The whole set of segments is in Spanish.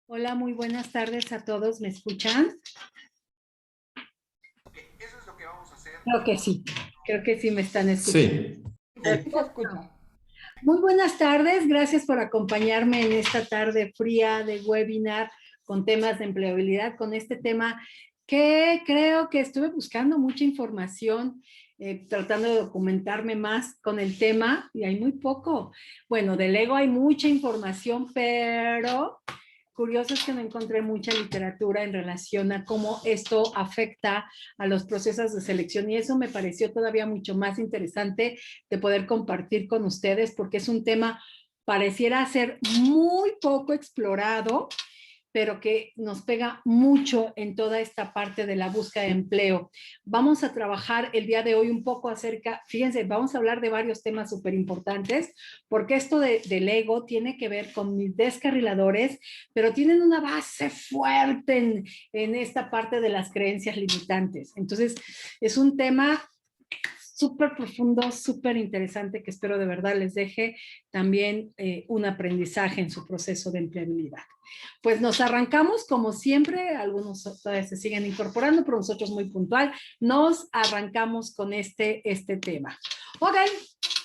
Hola, muy buenas tardes a todos. ¿Me escuchan? Eso es lo que vamos a hacer. Creo que sí. Creo que sí me están escuchando. Sí, Sí, se Perfecto. escucha. Muy buenas tardes. Gracias por acompañarme en esta tarde fría de webinar con temas de empleabilidad, con este tema que creo que estuve buscando mucha información, tratando de documentarme más con el tema y hay muy poco. Bueno, del ego hay mucha información, pero curioso es que no encontré mucha literatura en relación a cómo esto afecta a los procesos de selección y eso me pareció todavía mucho más interesante de poder compartir con ustedes porque es un tema pareciera ser muy poco explorado, pero que nos pega mucho en toda esta parte de la búsqueda de empleo. Vamos a trabajar el día de hoy un poco acerca, fíjense, vamos a hablar de varios temas súper importantes, porque esto del ego tiene que ver con mis descarriladores, pero tienen una base fuerte en esta parte de las creencias limitantes. Entonces, es un tema súper profundo, súper interesante que espero de verdad les deje también un aprendizaje en su proceso de empleabilidad. Pues nos arrancamos como siempre, algunos todavía se siguen incorporando, pero nosotros muy puntual, nos arrancamos con este tema. Ok,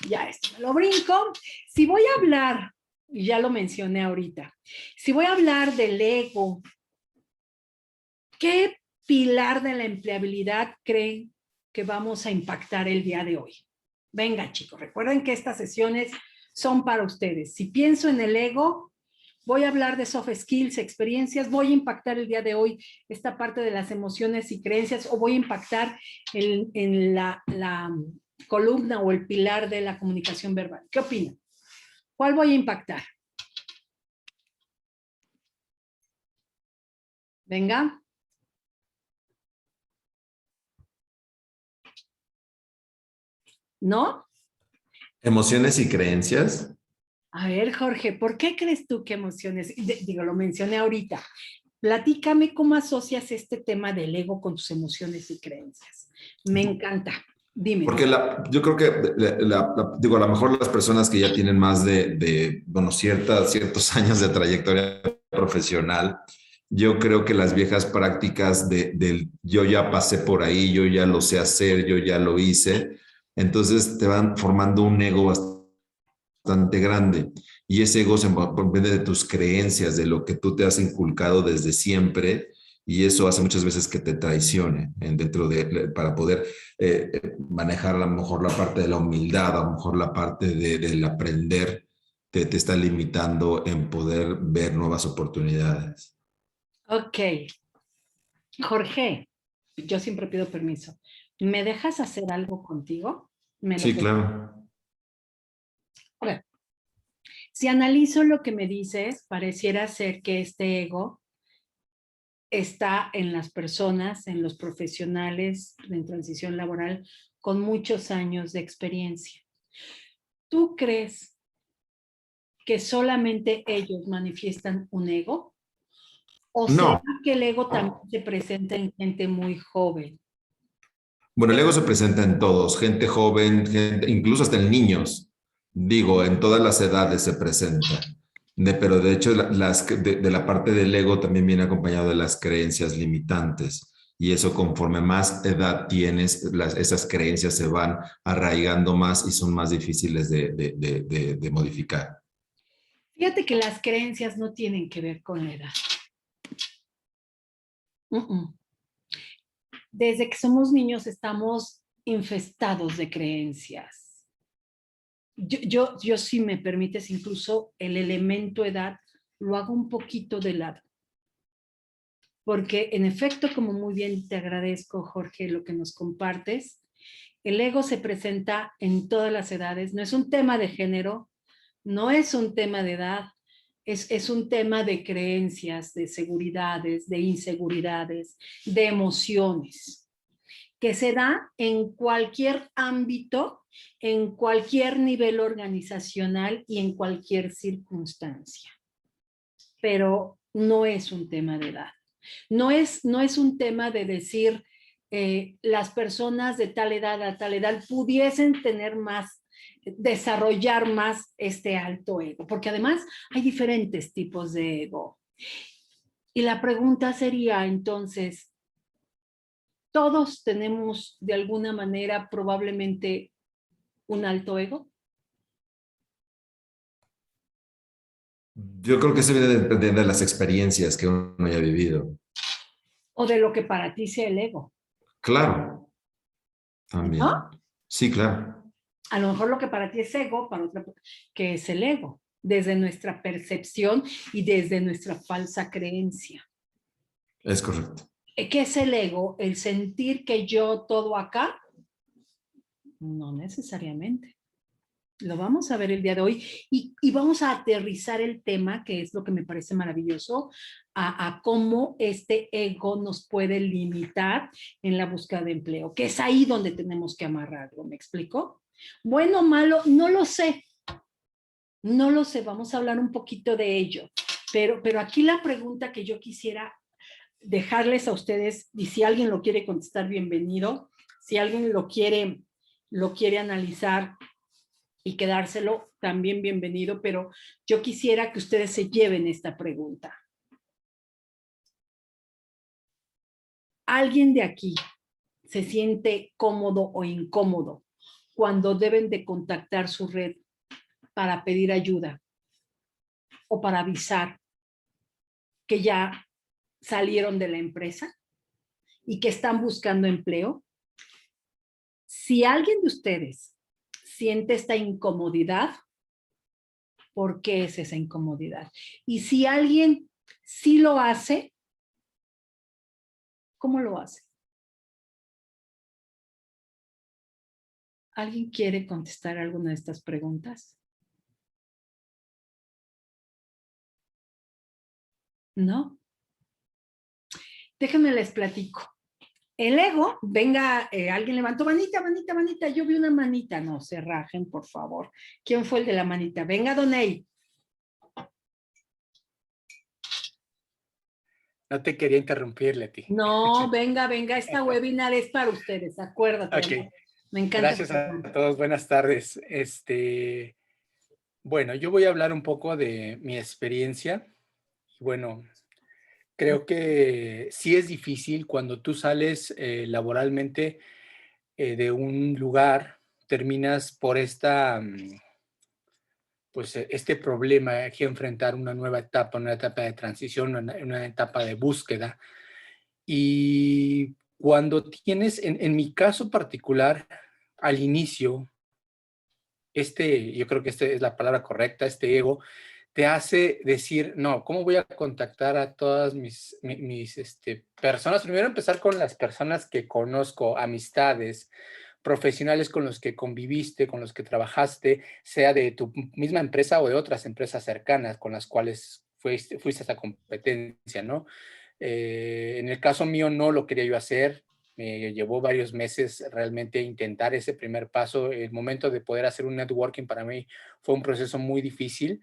ya esto me lo brinco. Si voy a hablar, y ya lo mencioné ahorita, si voy a hablar del ego, ¿qué pilar de la empleabilidad creen que vamos a impactar el día de hoy? Venga, chicos, recuerden que estas sesiones son para ustedes. Si pienso en el ego, voy a hablar de soft skills, experiencias, voy a impactar el día de hoy esta parte de las emociones y creencias o voy a impactar en la columna o el pilar de la comunicación verbal. ¿Qué opinan? ¿Cuál voy a impactar? Venga. ¿No? emociones y creencias. A ver, Jorge, ¿por qué crees tú que emociones? Digo, lo mencioné ahorita. Platícame cómo asocias este tema del ego con tus emociones y creencias. Me encanta. Dime, Porque dime. yo creo que, digo, a lo mejor las personas que ya tienen más bueno, ciertos años de trayectoria profesional, yo creo que las viejas prácticas del yo ya pasé por ahí, yo ya lo sé hacer, yo ya lo hice, entonces te van formando un ego bastante grande. Y ese ego se depende de tus creencias, de lo que tú te has inculcado desde siempre, y eso hace muchas veces que te traicione para poder manejar a lo mejor la parte de la humildad, a lo mejor la parte del aprender, te está limitando en poder ver nuevas oportunidades. Ok, Jorge, yo siempre pido permiso. ¿Me dejas hacer algo contigo? ¿Me lo Sí, permites? claro. A ver, si analizo lo que me dices, pareciera ser que este ego está en las personas, en los profesionales en transición laboral con muchos años de experiencia. ¿Tú crees que solamente ellos manifiestan un ego? ¿O será No. que el ego también se presenta en gente muy joven? Bueno, el ego se presenta en todos, gente joven, incluso hasta en niños. Digo, en todas las edades se presenta. Pero de hecho, de la parte del ego también viene acompañado de las creencias limitantes. Y eso, conforme más edad tienes, esas creencias se van arraigando más y son más difíciles de modificar. Fíjate que las creencias no tienen que ver con la edad. Desde que somos niños estamos infestados de creencias. Yo si me permites, incluso el elemento edad lo hago un poquito de lado. Porque en efecto, como muy bien te agradezco, Jorge, lo que nos compartes, el ego se presenta en todas las edades, no es un tema de género, no es un tema de edad, es un tema de creencias, de seguridades, de inseguridades, de emociones, que se da en cualquier ámbito, en cualquier nivel organizacional y en cualquier circunstancia. Pero no es un tema de edad. No es un tema de decir las personas de tal edad a tal edad pudiesen tener más, desarrollar más este alto ego, porque además hay diferentes tipos de ego. Y la pregunta sería entonces, ¿todos tenemos de alguna manera probablemente un alto ego? Yo creo que eso viene de depender de las experiencias que uno haya vivido. ¿O de lo que para ti sea el ego? Claro, también. ¿No? Sí, claro. A lo mejor lo que para ti es ego, para otra, que es el ego, desde nuestra percepción y desde nuestra falsa creencia. Es correcto. ¿Qué es el ego? El sentir que yo todo acá, no necesariamente. Lo vamos a ver el día de hoy y vamos a aterrizar el tema, que es lo que me parece maravilloso, a cómo este ego nos puede limitar en la búsqueda de empleo, que es ahí donde tenemos que amarrarlo. ¿Me explico? Bueno o malo, no lo sé. No lo sé, vamos a hablar un poquito de ello. Pero aquí la pregunta que yo quisiera dejarles a ustedes, y si alguien lo quiere contestar, bienvenido. Si alguien lo quiere analizar y quedárselo, también bienvenido, pero yo quisiera que ustedes se lleven esta pregunta. ¿Alguien de aquí se siente cómodo o incómodo cuando deben de contactar su red para pedir ayuda o para avisar que ya salieron de la empresa y que están buscando empleo? Si alguien de ustedes siente esta incomodidad, ¿por qué es esa incomodidad? Y si alguien sí lo hace, ¿cómo lo hace? ¿Alguien quiere contestar alguna de estas preguntas? ¿No? Déjenme les platico. El ego, venga, alguien levantó manita, manita, manita, yo vi una manita, no se rajen, por favor. ¿Quién fue el de la manita? Venga, Doney. No te quería interrumpir, Leti. No, venga, venga, esta webinar es para ustedes, acuérdate. Ok, ¿No? Me encanta. gracias a todos, buenas tardes. Bueno, yo voy a hablar un poco de mi experiencia. Bueno, creo que sí es difícil cuando tú sales laboralmente de un lugar, terminas por pues este problema, hay que enfrentar una etapa de transición, una etapa de búsqueda. Y cuando tienes, en mi caso particular, al inicio, yo creo que esta es la palabra correcta, este ego, te hace decir, no, ¿cómo voy a contactar a todas mis personas? Primero empezar con las personas que conozco, amistades, profesionales con los que conviviste, con los que trabajaste, sea de tu misma empresa o de otras empresas cercanas con las cuales fuiste a esa competencia, ¿no? En el caso mío no lo quería yo hacer, me llevó varios meses realmente intentar ese primer paso. El momento de poder hacer un networking para mí fue un proceso muy difícil.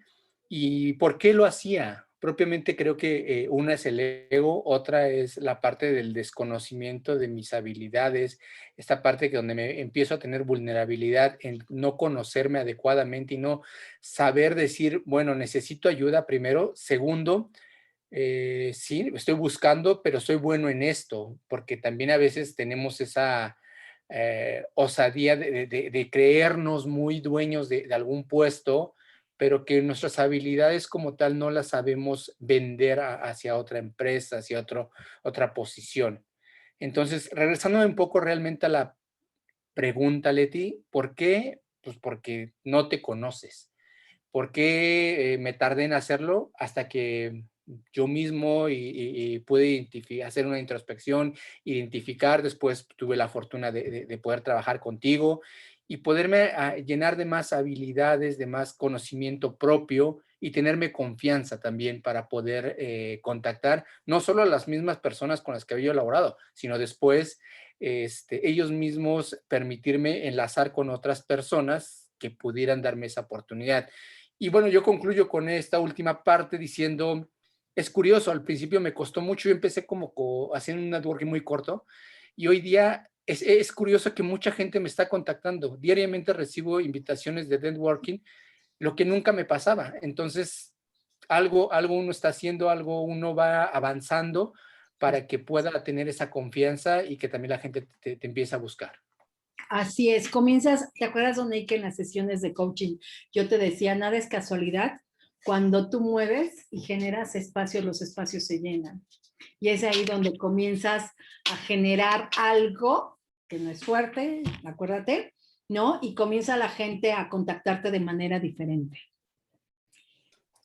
¿Y por qué lo hacía? Propiamente creo que una es el ego, otra es la parte del desconocimiento de mis habilidades, esta parte que donde me empiezo a tener vulnerabilidad en no conocerme adecuadamente y no saber decir, bueno, necesito ayuda primero. Segundo, sí, estoy buscando, pero soy bueno en esto, porque también a veces tenemos esa osadía de creernos muy dueños de algún puesto, pero que nuestras habilidades como tal no las sabemos vender hacia otra empresa, hacia otra posición. Entonces, regresando un poco realmente a la pregunta, Leti, ¿por qué? Pues porque no te conoces. ¿Por qué me tardé en hacerlo? Hasta que yo mismo y pude hacer una introspección, identificar, después tuve la fortuna de poder trabajar contigo y poderme llenar de más habilidades, de más conocimiento propio y tenerme confianza también para poder contactar no solo a las mismas personas con las que había elaborado, sino después ellos mismos permitirme enlazar con otras personas que pudieran darme esa oportunidad. Y bueno, yo concluyo con esta última parte diciendo, es curioso, al principio me costó mucho, yo empecé como haciendo un networking muy corto y hoy día es curioso que mucha gente me está contactando. Diariamente recibo invitaciones de networking, lo que nunca me pasaba. Entonces, algo uno está haciendo, algo uno va avanzando para que pueda tener esa confianza y que también la gente te empiece a buscar. Así es, comienzas, ¿te acuerdas, Donay, que en las sesiones de coaching yo te decía, nada es casualidad? Cuando tú mueves y generas espacios, los espacios se llenan. Y es ahí donde comienzas a generar algo que no es fuerte, acuérdate, ¿no? Y comienza la gente a contactarte de manera diferente.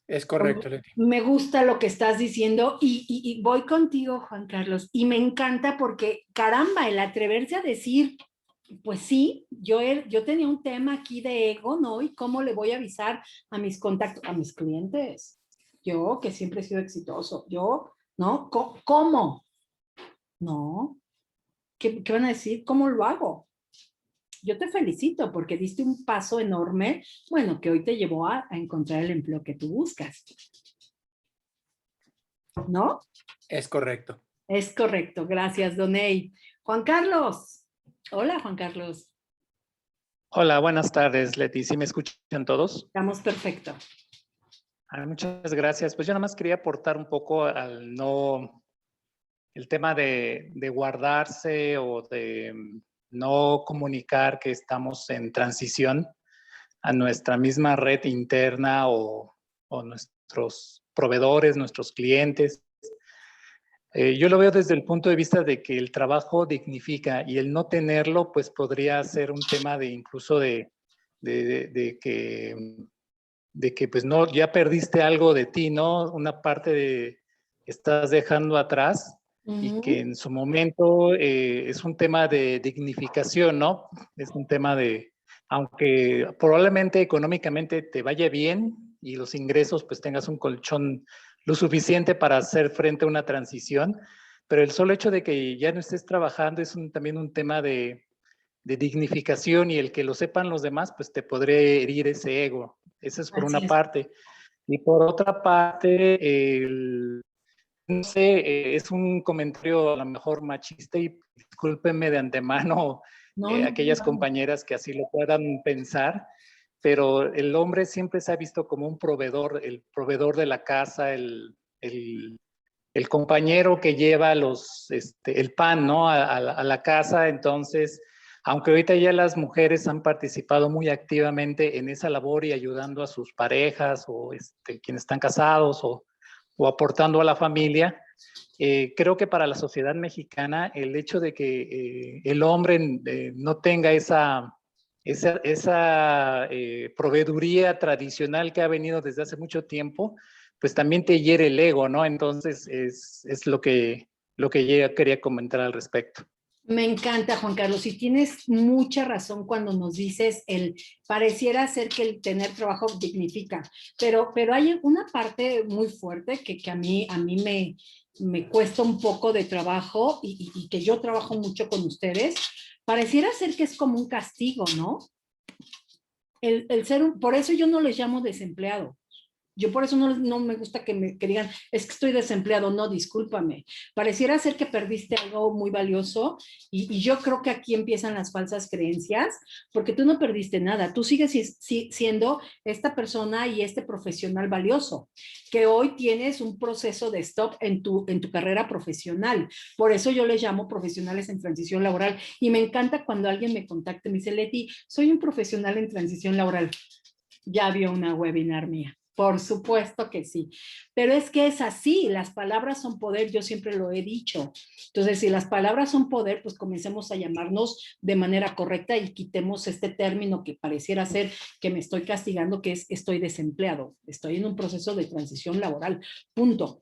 Es correcto, Leti. Me gusta lo que estás diciendo y voy contigo, Juan Carlos, y me encanta porque, caramba, el atreverse a decir, pues sí, yo tenía un tema aquí de ego, ¿no? Y cómo le voy a avisar a mis contactos, a mis clientes. Yo, que siempre he sido exitoso, yo, ¿no? ¿Cómo? No. ¿Qué van a decir? ¿Cómo lo hago? Yo te felicito porque diste un paso enorme, bueno, que hoy te llevó a encontrar el empleo que tú buscas. ¿No? Es correcto. Es correcto. Gracias, Donay. Juan Carlos. Hola, Juan Carlos. Hola, buenas tardes, Leti. ¿Sí me escuchan todos? Estamos perfecto. Muchas gracias. Pues yo nada más quería aportar un poco el tema de guardarse o de no comunicar que estamos en transición a nuestra misma red interna o nuestros proveedores, nuestros clientes. Yo lo veo desde el punto de vista de que el trabajo dignifica y el no tenerlo, pues podría ser un tema de incluso de que pues no, ya perdiste algo de ti, ¿no? Una parte de estás dejando atrás y que en su momento es un tema de dignificación, ¿no? Es un tema de, aunque probablemente económicamente te vaya bien y los ingresos pues tengas un colchón lo suficiente para hacer frente a una transición, pero el solo hecho de que ya no estés trabajando es también un tema de dignificación y el que lo sepan los demás, pues te podría herir ese ego. Eso es por una parte. Y por otra parte, no sé, es un comentario a lo mejor machista y discúlpenme de antemano aquellas compañeras que así lo puedan pensar, pero el hombre siempre se ha visto como un proveedor, el proveedor de la casa, el compañero que lleva el pan, ¿no? a la casa. Entonces, aunque ahorita ya las mujeres han participado muy activamente en esa labor y ayudando a sus parejas o quienes están casados o aportando a la familia, creo que para la sociedad mexicana el hecho de que el hombre no tenga esa proveeduría tradicional que ha venido desde hace mucho tiempo, pues también te hiere el ego, ¿no? Entonces es lo que yo quería comentar al respecto. Me encanta, Juan Carlos, y tienes mucha razón cuando nos dices pareciera ser que el tener trabajo dignifica, pero hay una parte muy fuerte que a mí me cuesta un poco de trabajo y que yo trabajo mucho con ustedes. Pareciera ser que es como un castigo, ¿no? Por eso yo no les llamo desempleado. Yo por eso no me gusta que digan, es que estoy desempleado. No, discúlpame. Pareciera ser que perdiste algo muy valioso y yo creo que aquí empiezan las falsas creencias, porque tú no perdiste nada. Tú sigues siendo esta persona y este profesional valioso, que hoy tienes un proceso de stop en tu carrera profesional. Por eso yo les llamo profesionales en transición laboral y me encanta cuando alguien me contacta y me dice, Leti, soy un profesional en transición laboral. Ya vio una webinar mía. Por supuesto que sí, pero es que es así, las palabras son poder, yo siempre lo he dicho. Entonces, si las palabras son poder, pues comencemos a llamarnos de manera correcta y quitemos este término que pareciera ser que me estoy castigando, que es estoy desempleado, estoy en un proceso de transición laboral, punto.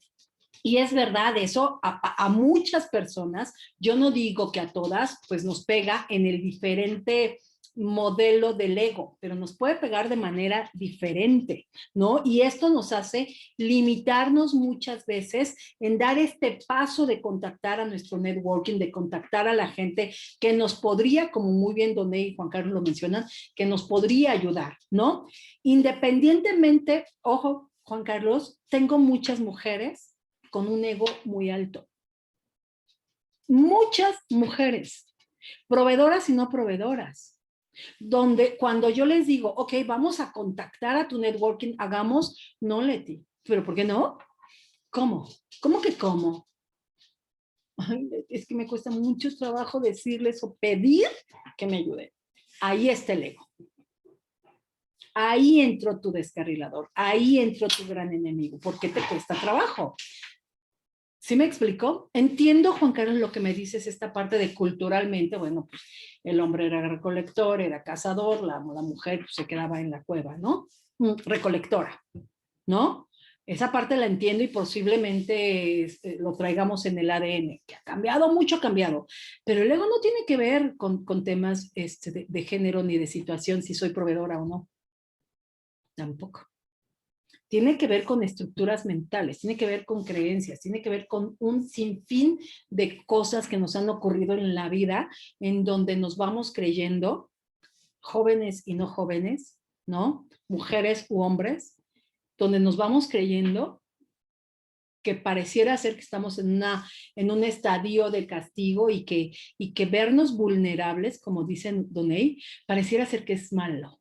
Y es verdad, eso a muchas personas, yo no digo que a todas, pues nos pega en el diferente modelo del ego, pero nos puede pegar de manera diferente, ¿no? Y esto nos hace limitarnos muchas veces en dar este paso de contactar a nuestro networking, de contactar a la gente que nos podría, como muy bien Donay y Juan Carlos lo mencionan, que nos podría ayudar, ¿no? Independientemente, ojo, Juan Carlos, tengo muchas mujeres con un ego muy alto. Muchas mujeres, proveedoras y no proveedoras, donde cuando yo les digo, ok, vamos a contactar a tu networking, hagamos, no, Leti, ¿Pero por qué no? ¿Cómo? ¿Cómo que cómo? Ay, es que me cuesta mucho trabajo decirles o pedir que me ayuden. Ahí está el ego. Ahí entró tu descarrilador. Ahí entró tu gran enemigo. ¿Por qué te cuesta trabajo? ¿Sí me explicó? Entiendo, Juan Carlos, lo que me dices, esta parte de culturalmente, bueno, pues el hombre era recolector, era cazador, la mujer pues, se quedaba en la cueva, ¿no? Recolectora, ¿no? Esa parte la entiendo y posiblemente lo traigamos en el ADN, que ha cambiado, mucho ha cambiado, pero el ego no tiene que ver con temas de género ni de situación, si soy proveedora o no. Tampoco. Tiene que ver con estructuras mentales, tiene que ver con creencias, tiene que ver con un sinfín de cosas que nos han ocurrido en la vida, en donde nos vamos creyendo, jóvenes y no jóvenes, ¿no? Mujeres u hombres, donde nos vamos creyendo que pareciera ser que estamos en un estadio de castigo y que vernos vulnerables, como dicen Doney, pareciera ser que es malo.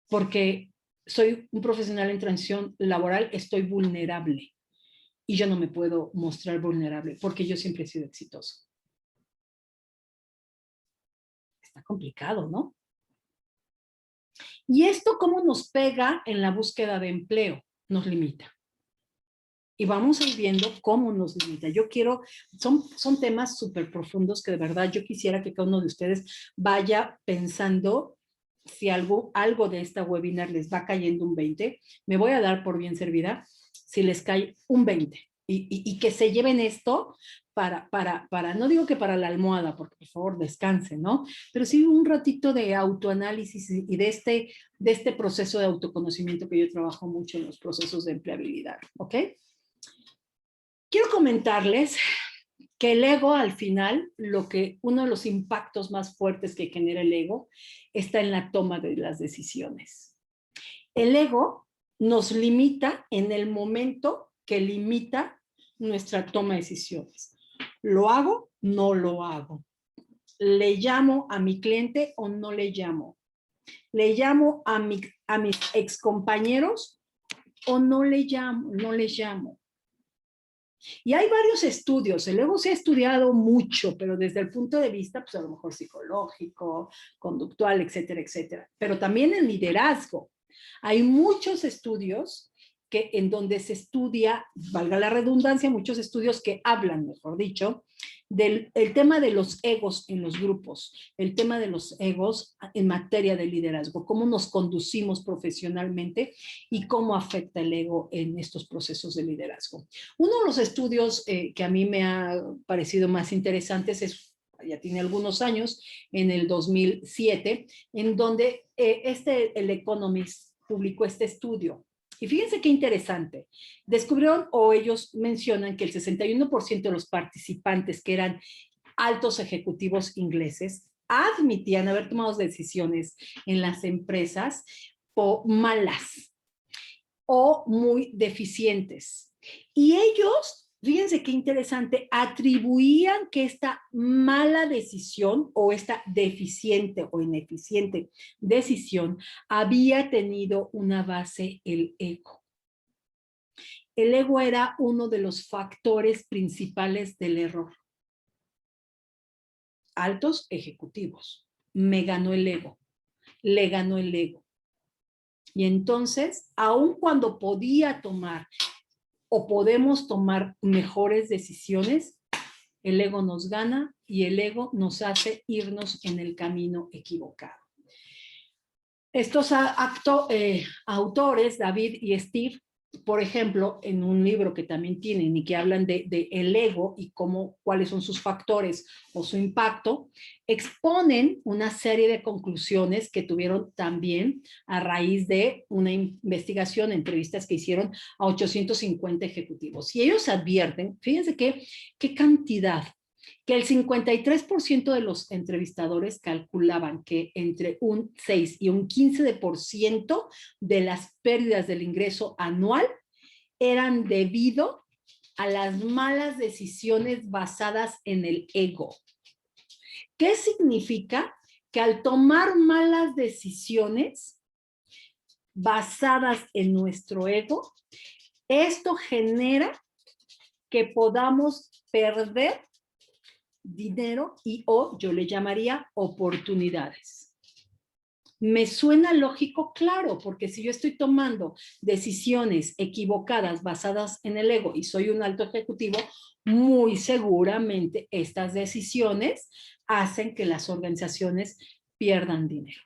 Porque soy un profesional en transición laboral, estoy vulnerable y yo no me puedo mostrar vulnerable porque yo siempre he sido exitoso. Está complicado, ¿no? ¿Y esto cómo nos pega en la búsqueda de empleo? Nos limita. Y vamos a ir viendo cómo nos limita. Yo quiero, son temas súper profundos que de verdad yo quisiera que cada uno de ustedes vaya pensando si algo de esta webinar les va cayendo un 20, me voy a dar por bien servida si les cae un 20 y que se lleven esto para, no digo que para la almohada, porque por favor descansen, ¿no? Pero sí un ratito de autoanálisis y de este proceso de autoconocimiento que yo trabajo mucho en los procesos de empleabilidad, ¿ok? Quiero comentarles que el ego al final, uno de los impactos más fuertes que genera el ego está en la toma de las decisiones. El ego nos limita en el momento que limita nuestra toma de decisiones. ¿Lo hago? No lo hago. ¿Le llamo a mi cliente o no le llamo? ¿Le llamo a mis excompañeros o no le llamo? No les llamo. Y hay varios estudios, el ego se ha estudiado mucho, pero desde el punto de vista, pues a lo mejor psicológico, conductual, etcétera, etcétera. Pero también en liderazgo. Hay muchos estudios en donde se estudia, valga la redundancia, muchos estudios que hablan, mejor dicho, del tema de los egos en los grupos, el tema de los egos en materia de liderazgo, cómo nos conducimos profesionalmente y cómo afecta el ego en estos procesos de liderazgo. Uno de los estudios que a mí me ha parecido más interesantes ya tiene algunos años, en el 2007, en donde el Economist publicó este estudio. Y fíjense qué interesante. Descubrieron o ellos mencionan que el 61% de los participantes que eran altos ejecutivos ingleses admitían haber tomado decisiones en las empresas o malas o muy deficientes. Y ellos, fíjense qué interesante, atribuían que esta mala decisión o esta deficiente o ineficiente decisión había tenido una base el ego. El ego era uno de los factores principales del error. Altos ejecutivos, me ganó el ego, le ganó el ego. Y entonces, aun cuando podía tomar o podemos tomar mejores decisiones, el ego nos gana y el ego nos hace irnos en el camino equivocado. Estos autores, David y Steve, por ejemplo, en un libro que también tienen y que hablan de el ego y cuáles son sus factores o su impacto, exponen una serie de conclusiones que tuvieron también a raíz de una investigación, entrevistas que hicieron a 850 ejecutivos. Y ellos advierten, fíjense qué cantidad, que el 53% de los entrevistadores calculaban que entre un 6 y un 15% de las pérdidas del ingreso anual eran debido a las malas decisiones basadas en el ego. ¿Qué significa? Que al tomar malas decisiones, basadas en nuestro ego, esto genera que podamos perder dinero y o yo le llamaría oportunidades. ¿Me suena lógico? Claro, porque si yo estoy tomando decisiones equivocadas basadas en el ego y soy un alto ejecutivo, muy seguramente estas decisiones hacen que las organizaciones pierdan dinero.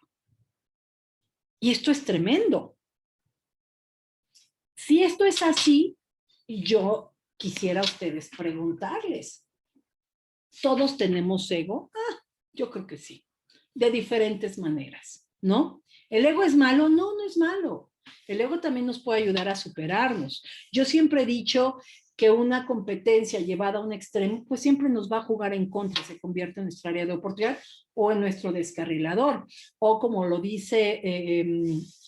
Y esto es tremendo. Si esto es así, yo quisiera a ustedes preguntarles, ¿todos tenemos ego? Yo creo que sí, de diferentes maneras, ¿no? ¿El ego es malo? No, no es malo. El ego también nos puede ayudar a superarnos. Yo siempre he dicho que una competencia llevada a un extremo, pues siempre nos va a jugar en contra, se convierte en nuestra área de oportunidad o en nuestro descarrilador. O como lo dice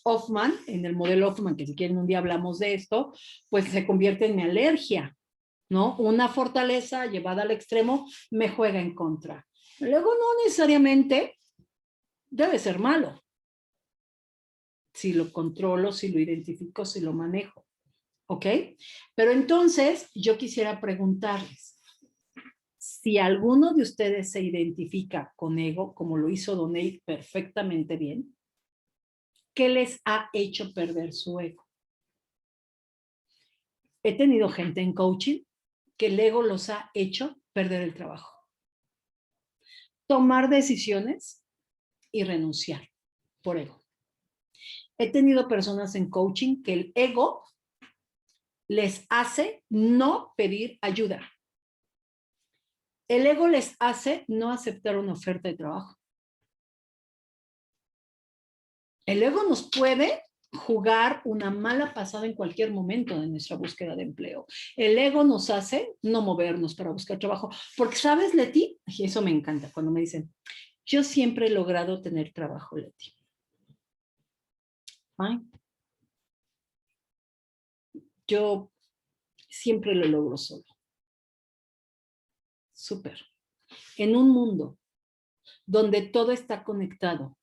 Hoffman, en el modelo Hoffman, que si quieren un día hablamos de esto, pues se convierte en mi alergia, ¿no? Una fortaleza llevada al extremo me juega en contra. El ego no necesariamente debe ser malo. Si lo controlo, si lo identifico, si lo manejo. ¿Ok? Pero entonces yo quisiera preguntarles, si alguno de ustedes se identifica con ego, como lo hizo Donate perfectamente bien, ¿qué les ha hecho perder su ego? He tenido gente en coaching que el ego los ha hecho perder el trabajo. Tomar decisiones y renunciar por ego. He tenido personas en coaching que el ego les hace no pedir ayuda. El ego les hace no aceptar una oferta de trabajo. El ego nos puede jugar una mala pasada en cualquier momento de nuestra búsqueda de empleo. El ego nos hace no movernos para buscar trabajo. Porque, ¿sabes, Leti? Y eso me encanta cuando me dicen, yo siempre he logrado tener trabajo, Leti. Fine. Yo siempre lo logro solo. Súper. En un mundo donde todo está conectado,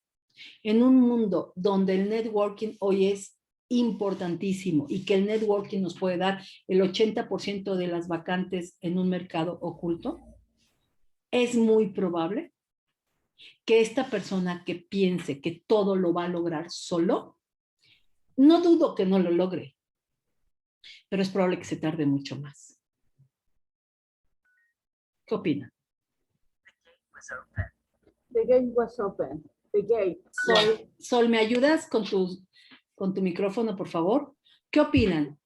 en un mundo donde el networking hoy es importantísimo y que el networking nos puede dar el 80% de las vacantes en un mercado oculto, es muy probable que esta persona que piense que todo lo va a lograr solo, no dudo que no lo logre, pero es probable que se tarde mucho más. ¿Qué opinan? The gate was open. The gate. Sol, ¿me ayudas con tu micrófono, por favor? ¿Qué opinan?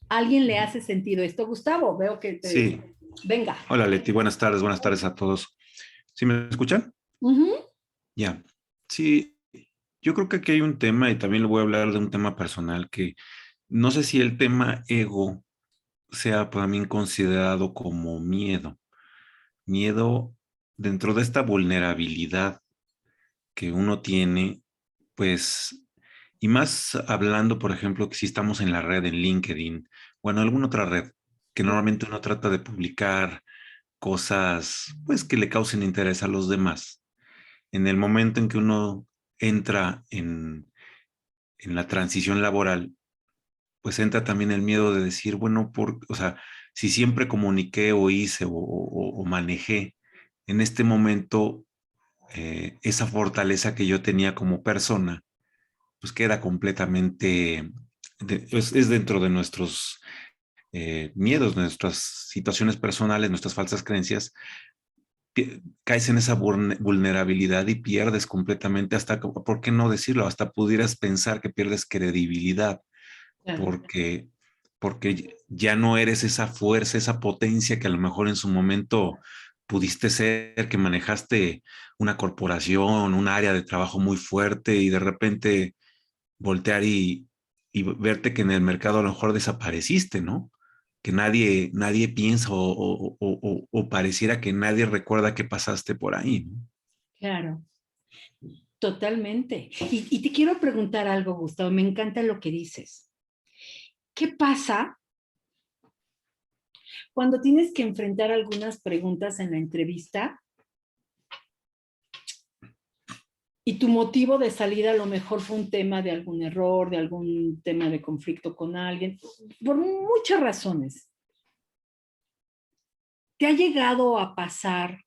¿Alguien le hace sentido esto? Gustavo, veo que te... Sí. Venga. Hola Leti, buenas tardes a todos. ¿Sí me escuchan? Ya. Sí, yo creo que aquí hay un tema y también le voy a hablar de un tema personal que no sé si el tema ego sea para mí considerado como miedo. Miedo dentro de esta vulnerabilidad que uno tiene, pues, y más hablando, por ejemplo, que si estamos en la red, en LinkedIn o en alguna otra red, que normalmente uno trata de publicar cosas, pues, que le causen interés a los demás. En el momento en que uno entra en la transición laboral, pues entra también el miedo de decir, bueno, o sea, si siempre comuniqué o hice o manejé en este momento esa fortaleza que yo tenía como persona, pues queda completamente, es dentro de nuestros miedos, nuestras situaciones personales, nuestras falsas creencias, caes en esa vulnerabilidad y pierdes completamente hasta, ¿por qué no decirlo? Hasta pudieras pensar que pierdes credibilidad Claro. porque ya no eres esa fuerza, esa potencia que a lo mejor en su momento pudiste ser, que manejaste una corporación, un área de trabajo muy fuerte y de repente voltear y verte que en el mercado a lo mejor desapareciste, ¿no? Que nadie piensa o pareciera que nadie recuerda que pasaste por ahí, ¿no? Claro, totalmente. Y te quiero preguntar algo, Gustavo, me encanta lo que dices. ¿Qué pasa cuando tienes que enfrentar algunas preguntas en la entrevista Y tu motivo de salida a lo mejor fue un tema de algún error, de algún tema de conflicto con alguien, por muchas razones. ¿Te ha llegado a pasar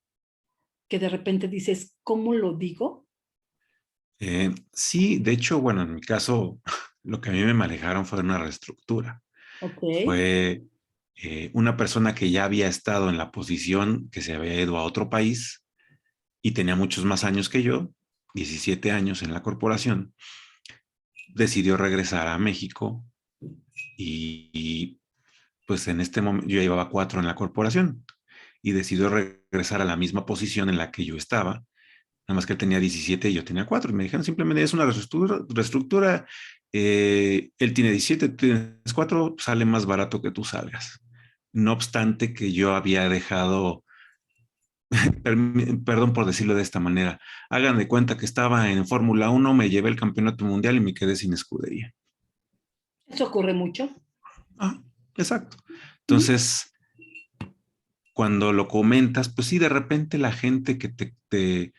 que de repente dices, ¿cómo lo digo? Sí, de hecho, bueno, en mi caso, lo que a mí me manejaron fue una reestructura. Ok. Fue una persona que ya había estado en la posición, que se había ido a otro país y tenía muchos más años que yo, 17 años en la corporación, decidió regresar a México y pues en este momento yo llevaba 4 en la corporación y decidió regresar a la misma posición en la que yo estaba. Nada más que él tenía 17 y yo tenía 4. Y me dijeron simplemente es una reestructura. Él tiene 17, tú tienes 4, sale más barato que tú salgas. No obstante que yo había dejado, perdón por decirlo de esta manera, hagan de cuenta que estaba en Fórmula 1, me llevé el campeonato mundial y me quedé sin escudería. Eso ocurre mucho. Ah, exacto. Entonces, cuando lo comentas, pues sí, de repente la gente que te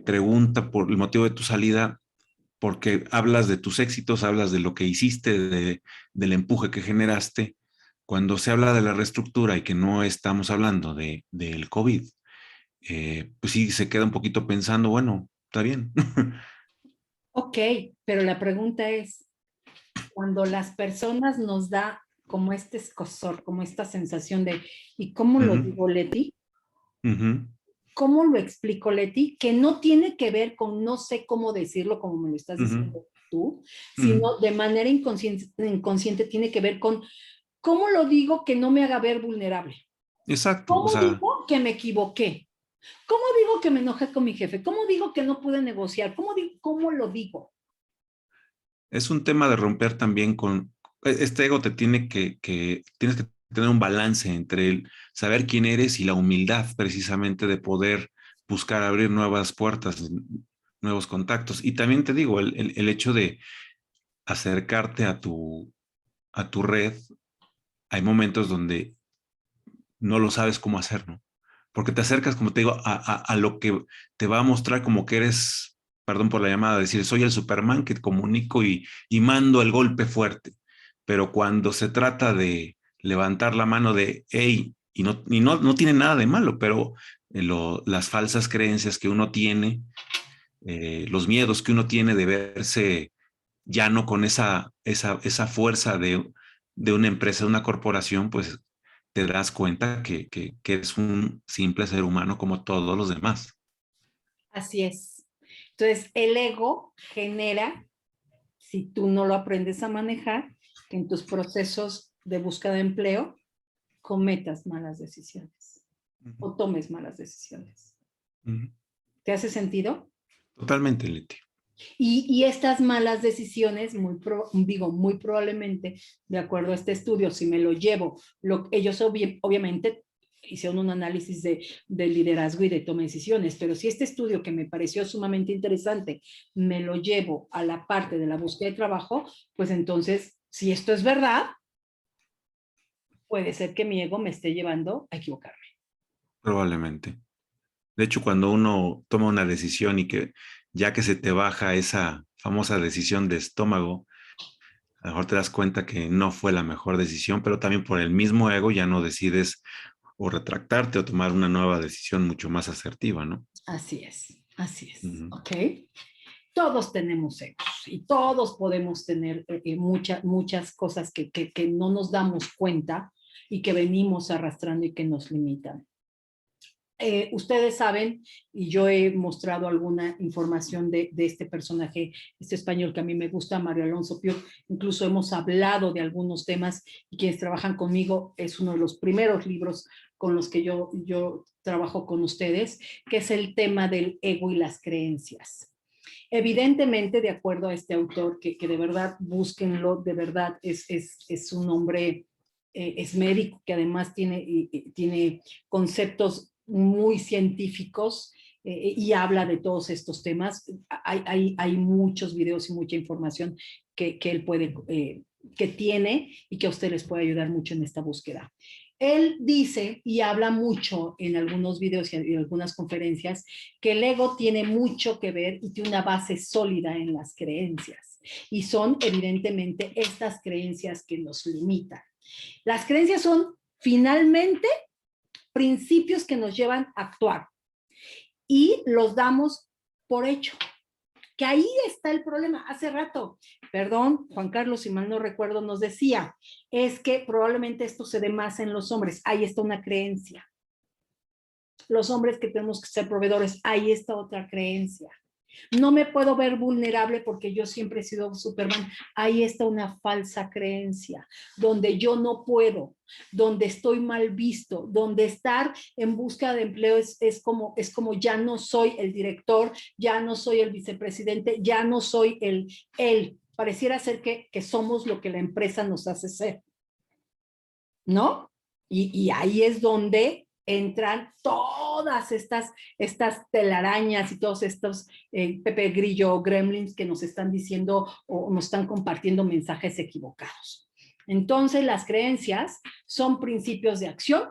pregunta por el motivo de tu salida, porque hablas de tus éxitos, hablas de lo que hiciste, del empuje que generaste. Cuando se habla de la reestructura y que no estamos hablando del COVID, pues sí se queda un poquito pensando, bueno, está bien. Ok, pero la pregunta es, cuando las personas nos da como este escozor, como esta sensación de, ¿y cómo lo digo, Leti? ¿Cómo lo explico, Leti? Que no tiene que ver con no sé cómo decirlo, como me lo estás diciendo tú, sino de manera inconsciente tiene que ver con cómo lo digo que no me haga ver vulnerable. Exacto. ¿Cómo O sea, digo que me equivoqué? ¿Cómo digo que me enojé con mi jefe? ¿Cómo digo que no pude negociar? ¿Cómo lo digo? es un tema de romper también con este ego, tienes que tener un balance entre el saber quién eres y la humildad precisamente de poder buscar abrir nuevas puertas, nuevos contactos. Y también te digo, el hecho de acercarte a tu red, hay momentos donde no lo sabes cómo hacer, ¿no? Porque te acercas, como te digo, a lo que te va a mostrar como que eres, perdón por la llamada, decir, soy el Superman que comunico y mando el golpe fuerte. Pero cuando se trata de levantar la mano de, hey, no tiene nada de malo, pero las falsas creencias que uno tiene, los miedos que uno tiene de verse ya no con esa fuerza de una empresa, de una corporación, pues te das cuenta que eres un simple ser humano como todos los demás. Así es. Entonces, el ego genera, si tú no lo aprendes a manejar, que en tus procesos de búsqueda de empleo cometas malas decisiones o tomes malas decisiones. ¿Te hace sentido? Totalmente, Leti. Y estas malas decisiones, muy probablemente, de acuerdo a este estudio, si me lo llevo, ellos obviamente hicieron un análisis de liderazgo y de toma de decisiones, pero si este estudio que me pareció sumamente interesante, me lo llevo a la parte de la búsqueda de trabajo, pues entonces, si esto es verdad, puede ser que mi ego me esté llevando a equivocarme. Probablemente. De hecho, cuando uno toma una decisión y que ya que se te baja esa famosa decisión de estómago, a lo mejor te das cuenta que no fue la mejor decisión, pero también por el mismo ego ya no decides o retractarte o tomar una nueva decisión mucho más asertiva, ¿no? Así es, ¿ok? Todos tenemos egos y todos podemos tener muchas cosas que no nos damos cuenta y que venimos arrastrando y que nos limitan. Ustedes saben, y yo he mostrado alguna información de este personaje, este español que a mí me gusta, Mario Alonso Piu, incluso hemos hablado de algunos temas y quienes trabajan conmigo, es uno de los primeros libros con los que yo trabajo con ustedes, que es el tema del ego y las creencias. Evidentemente, de acuerdo a este autor, que de verdad búsquenlo, de verdad es un hombre, es médico, que además tiene conceptos muy científicos y habla de todos estos temas. Hay muchos videos y mucha información que él puede, que tiene y que a ustedes les puede ayudar mucho en esta búsqueda. Él dice y habla mucho en algunos videos y en algunas conferencias que el ego tiene mucho que ver y tiene una base sólida en las creencias. Y son evidentemente estas creencias que nos limitan. Las creencias son finalmente principios que nos llevan a actuar y los damos por hecho. Que ahí está el problema. Hace rato, perdón, Juan Carlos, si mal no recuerdo, nos decía, es que probablemente esto se dé más en los hombres. Ahí está una creencia. Los hombres que tenemos que ser proveedores, ahí está otra creencia. No me puedo ver vulnerable porque yo siempre he sido Superman. Ahí está una falsa creencia, donde yo no puedo, donde estoy mal visto, donde estar en busca de empleo es como ya no soy el director, ya no soy el vicepresidente, ya no soy él. Pareciera ser que somos lo que la empresa nos hace ser, ¿no? Y ahí es donde entran todas estas telarañas y todos estos Pepe Grillo gremlins que nos están diciendo o nos están compartiendo mensajes equivocados. Entonces, las creencias son principios de acción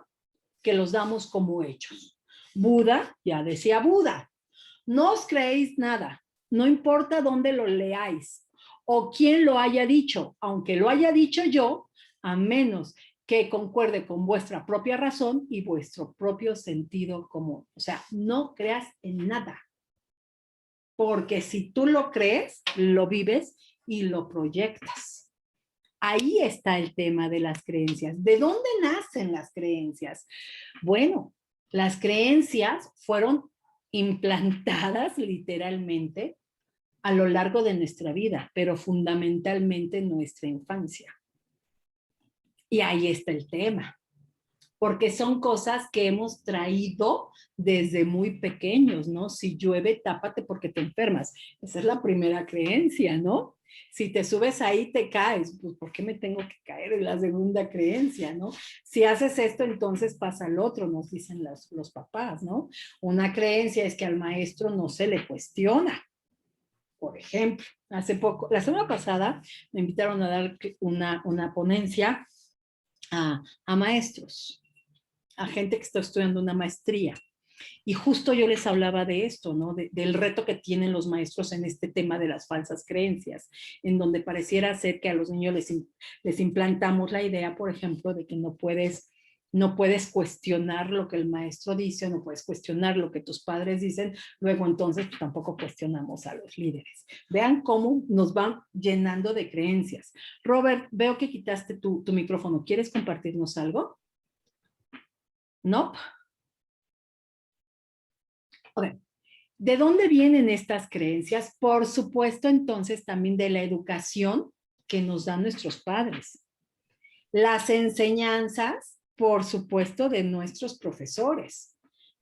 que los damos como hechos. Buda, ya decía Buda, no os creéis nada, no importa dónde lo leáis o quién lo haya dicho, aunque lo haya dicho yo, a menos que concuerde con vuestra propia razón y vuestro propio sentido común. O sea, no creas en nada. Porque si tú lo crees, lo vives y lo proyectas. Ahí está el tema de las creencias. ¿De dónde nacen las creencias? Bueno, las creencias fueron implantadas literalmente a lo largo de nuestra vida, pero fundamentalmente en nuestra infancia. Y ahí está el tema, porque son cosas que hemos traído desde muy pequeños, ¿no? Si llueve, tápate porque te enfermas. Esa es la primera creencia, ¿no? Si te subes ahí, te caes. Pues, ¿por qué me tengo que caer? Es la segunda creencia, ¿no? Si haces esto, entonces pasa el otro, nos dicen los papás, ¿no? Una creencia es que al maestro no se le cuestiona. Por ejemplo, hace poco, la semana pasada, me invitaron a dar una ponencia a maestros, a gente que está estudiando una maestría. Y justo yo les hablaba de esto, ¿no? Del reto que tienen los maestros en este tema de las falsas creencias, en donde pareciera ser que a los niños les implantamos la idea, por ejemplo, de que no puedes cuestionar lo que el maestro dice, no puedes cuestionar lo que tus padres dicen, luego entonces pues, tampoco cuestionamos a los líderes. Vean cómo nos van llenando de creencias. Robert, veo que quitaste tu micrófono. ¿Quieres compartirnos algo? ¿No? Okay. ¿De dónde vienen estas creencias? Por supuesto, entonces, también de la educación que nos dan nuestros padres. Las enseñanzas, por supuesto, de nuestros profesores.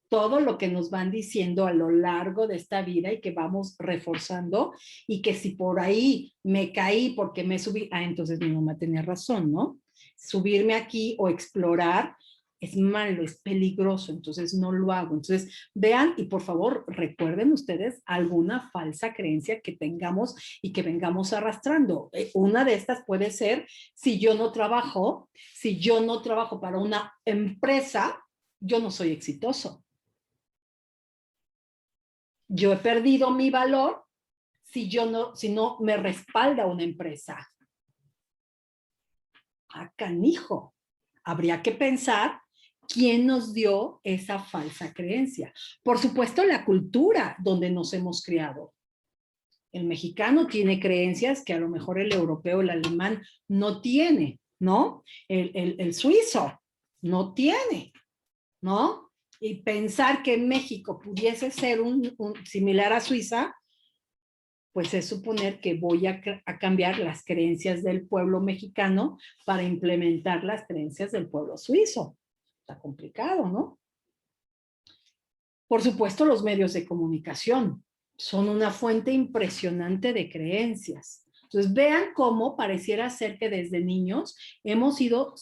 Todo lo que nos van diciendo a lo largo de esta vida y que vamos reforzando y que si por ahí me caí porque me subí, entonces mi mamá tenía razón, ¿no? Subirme aquí o explorar es malo, es peligroso, entonces no lo hago. Entonces vean y por favor recuerden ustedes alguna falsa creencia que tengamos y que vengamos arrastrando. Una de estas puede ser, si yo no trabajo para una empresa, yo no soy exitoso. Yo he perdido mi valor si no me respalda una empresa. Canijo. Habría que pensar quién nos dio esa falsa creencia. Por supuesto, la cultura donde nos hemos criado. El mexicano tiene creencias que a lo mejor el europeo, el alemán no tiene, ¿no? El suizo no tiene, ¿no? Y pensar que México pudiese ser similar a Suiza, pues es suponer que voy a cambiar las creencias del pueblo mexicano para implementar las creencias del pueblo suizo. Está complicado, ¿no? Por supuesto, los medios de comunicación son una fuente impresionante de creencias. Entonces, vean cómo pareciera ser que desde niños hemos sido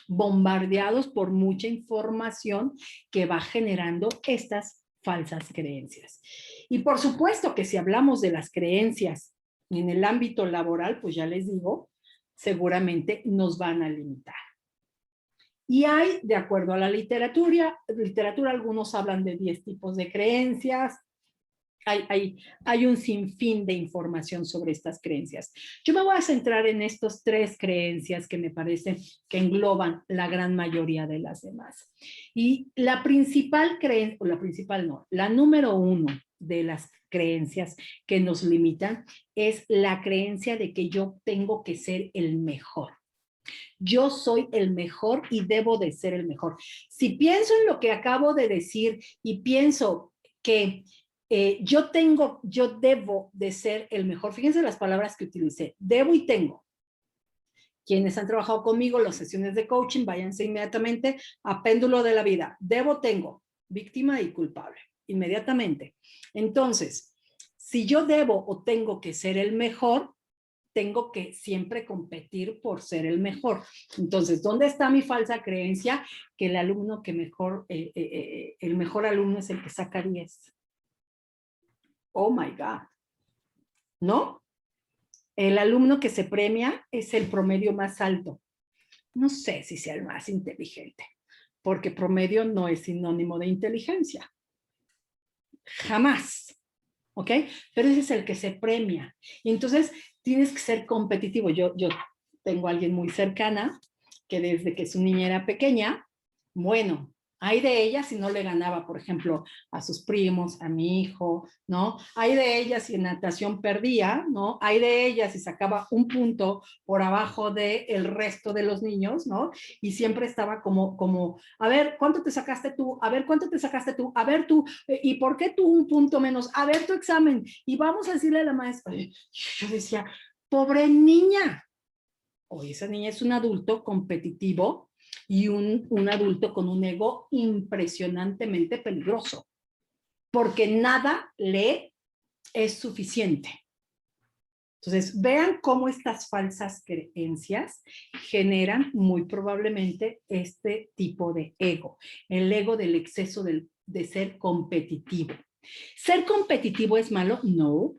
bombardeados por mucha información que va generando estas falsas creencias. Y por supuesto que si hablamos de las creencias en el ámbito laboral, pues ya les digo, seguramente nos van a limitar. Y hay, de acuerdo a la literatura, algunos hablan de 10 tipos de creencias. Hay un sinfín de información sobre estas creencias. Yo me voy a centrar en estas 3 creencias que me parece que engloban la gran mayoría de las demás. Y la principal creencia, o la principal no, la número 1 de las creencias que nos limitan es la creencia de que yo tengo que ser el mejor. Yo soy el mejor y debo de ser el mejor. Si pienso en lo que acabo de decir y pienso que yo debo de ser el mejor. Fíjense las palabras que utilicé, debo y tengo. Quienes han trabajado conmigo las sesiones de coaching, váyanse inmediatamente a péndulo de la vida. Debo, tengo, víctima y culpable, inmediatamente. Entonces, si yo debo o tengo que ser el mejor, tengo que siempre competir por ser el mejor. Entonces, ¿dónde está mi falsa creencia? Que el alumno que mejor, el mejor alumno es el que saca 10. Oh my God. ¿No? El alumno que se premia es el promedio más alto. No sé si sea el más inteligente, porque promedio no es sinónimo de inteligencia. Jamás. ¿Ok? Pero ese es el que se premia. Y entonces tienes que ser competitivo. Yo tengo a alguien muy cercana que desde que su niña era pequeña, bueno, hay de ella si no le ganaba, por ejemplo, a sus primos, a mi hijo, ¿no? Hay de ella si en natación perdía, ¿no? Hay de ella si sacaba un punto por abajo del resto de los niños, ¿no? Y siempre estaba como, a ver, ¿cuánto te sacaste tú? A ver, ¿cuánto te sacaste tú? A ver tú, ¿y por qué tú un punto menos? A ver tu examen. Y vamos a decirle a la maestra, yo decía, pobre niña. Hoy esa niña es un adulto competitivo y un adulto con un ego impresionantemente peligroso, porque nada le es suficiente. Entonces, vean cómo estas falsas creencias generan muy probablemente este tipo de ego, el ego del exceso de ser competitivo. ¿Ser competitivo es malo? No,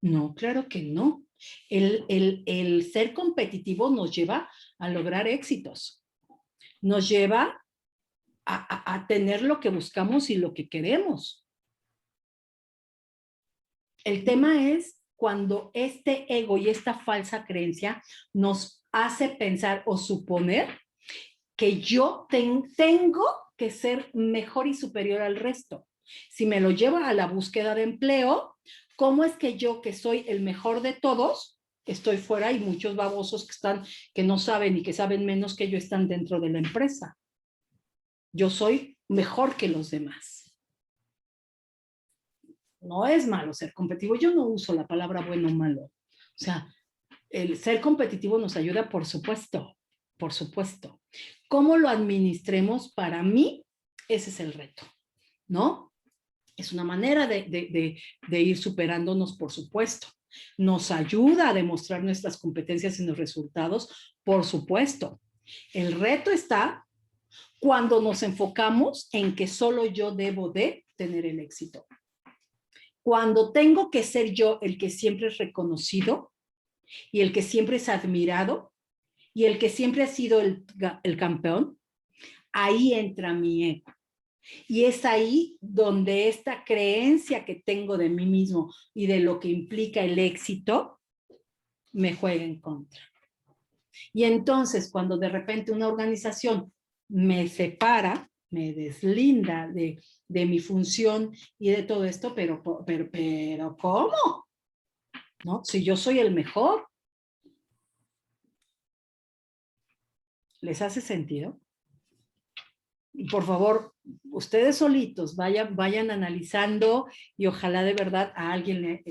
no, claro que no. El ser competitivo nos lleva a lograr éxitos, nos lleva a tener lo que buscamos y lo que queremos. El tema es cuando este ego y esta falsa creencia nos hace pensar o suponer que yo tengo que ser mejor y superior al resto. Si me lo llevo a la búsqueda de empleo, ¿cómo es que yo, que soy el mejor de todos, estoy fuera y muchos babosos que no saben y que saben menos que yo están dentro de la empresa? Yo soy mejor que los demás. No es malo ser competitivo. Yo no uso la palabra bueno o malo. O sea, el ser competitivo nos ayuda, por supuesto, por supuesto. ¿Cómo lo administremos? Para mí, ese es el reto, ¿no? Es una manera de ir superándonos, por supuesto. Nos ayuda a demostrar nuestras competencias y los resultados, por supuesto. El reto está cuando nos enfocamos en que solo yo debo de tener el éxito. Cuando tengo que ser yo el que siempre es reconocido y el que siempre es admirado y el que siempre ha sido el campeón, ahí entra mi ego. Y es ahí donde esta creencia que tengo de mí mismo y de lo que implica el éxito me juega en contra. Y entonces, cuando de repente una organización me separa, me deslinda de mi función y de todo esto, pero ¿cómo? ¿No? Si yo soy el mejor. ¿Les hace sentido? Y por favor, ustedes solitos vayan analizando y ojalá de verdad a alguien le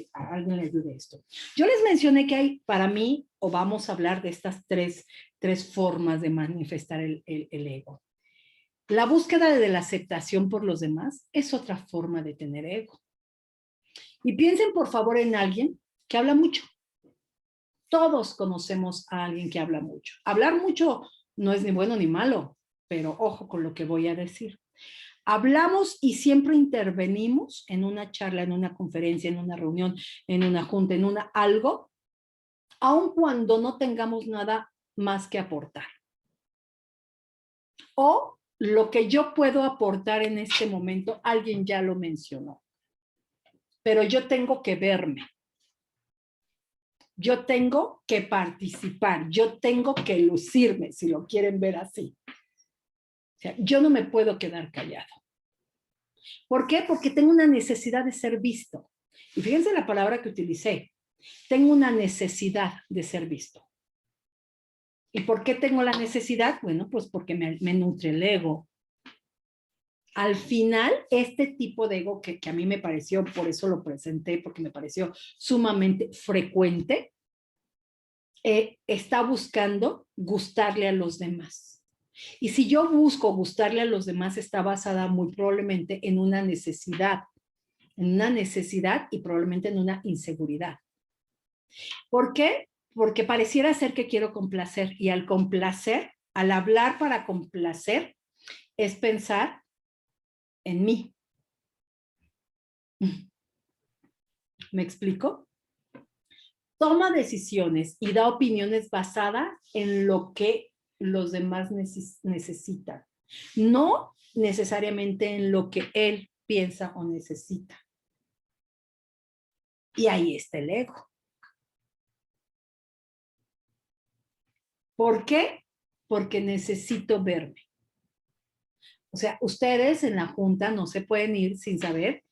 ayude esto. Yo les mencioné que hay, para mí, o vamos a hablar de estas tres formas de manifestar el ego. La búsqueda de la aceptación por los demás es otra forma de tener ego. Y piensen por favor en alguien que habla mucho. Todos conocemos a alguien que habla mucho. Hablar mucho no es ni bueno ni malo, pero ojo con lo que voy a decir. Hablamos y siempre intervenimos en una charla, en una conferencia, en una reunión, en una junta, en algo, aun cuando no tengamos nada más que aportar. o lo que yo puedo aportar en este momento, alguien ya lo mencionó. Pero yo tengo que verme. Yo tengo que participar. Yo tengo que lucirme, si lo quieren ver así. O sea, yo no me puedo quedar callado. ¿Por qué? Porque tengo una necesidad de ser visto. Y fíjense la palabra que utilicé. Tengo una necesidad de ser visto. ¿Y por qué tengo la necesidad? Bueno, pues porque me nutre el ego. Al final, este tipo de ego que a mí me pareció, por eso lo presenté, porque me pareció sumamente frecuente, está buscando gustarle a los demás. Y si yo busco gustarle a los demás, está basada muy probablemente en una necesidad y probablemente en una inseguridad. ¿Por qué? Porque pareciera ser que quiero complacer, y al complacer, al hablar para complacer, es pensar en mí. ¿Me explico? Toma decisiones y da opiniones basadas en lo que los demás necesitan, no necesariamente en lo que él piensa o necesita. Y ahí está el ego. ¿Por qué? Porque necesito verme. O sea, ustedes en la junta no se pueden ir sin saber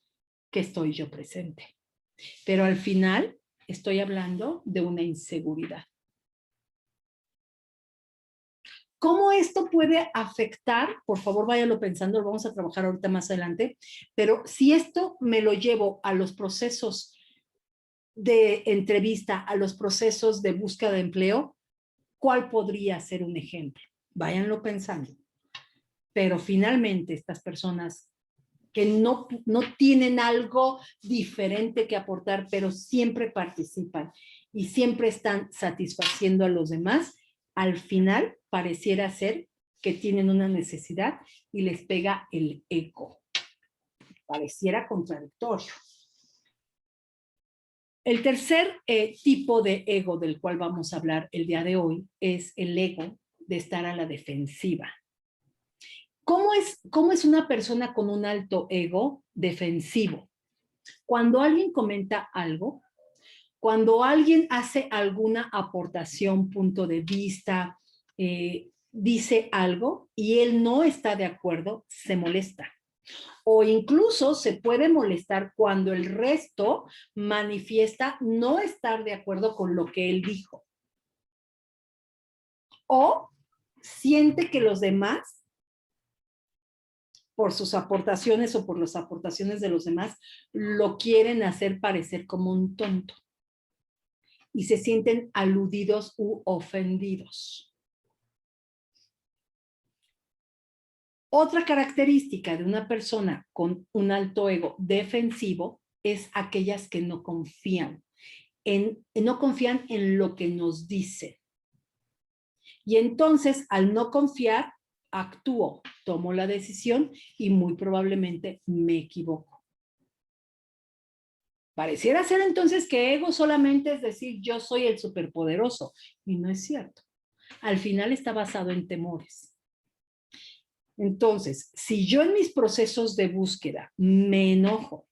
que estoy yo presente. Pero al final estoy hablando de una inseguridad. ¿Cómo esto puede afectar? Por favor, váyalo pensando, lo vamos a trabajar ahorita más adelante, pero si esto me lo llevo a los procesos de entrevista, a los procesos de búsqueda de empleo, ¿cuál podría ser un ejemplo? Váyanlo pensando. Pero finalmente estas personas que no tienen algo diferente que aportar, pero siempre participan y siempre están satisfaciendo a los demás, al final pareciera ser que tienen una necesidad y les pega el ego. Pareciera contradictorio. El tercer tipo de ego del cual vamos a hablar el día de hoy es el ego de estar a la defensiva. ¿Cómo es una persona con un alto ego defensivo? Cuando alguien comenta algo, cuando alguien hace alguna aportación, punto de vista, dice algo y él no está de acuerdo, se molesta. O incluso se puede molestar cuando el resto manifiesta no estar de acuerdo con lo que él dijo. O siente que los demás, por sus aportaciones o por las aportaciones de los demás, lo quieren hacer parecer como un tonto. Y se sienten aludidos u ofendidos. Otra característica de una persona con un alto ego defensivo es aquellas que no confían en lo que nos dice. Y entonces, al no confiar, actúo, tomo la decisión y muy probablemente me equivoco. Pareciera ser entonces que ego solamente es decir, yo soy el superpoderoso. Y no es cierto. Al final está basado en temores. Entonces, si yo en mis procesos de búsqueda me enojo,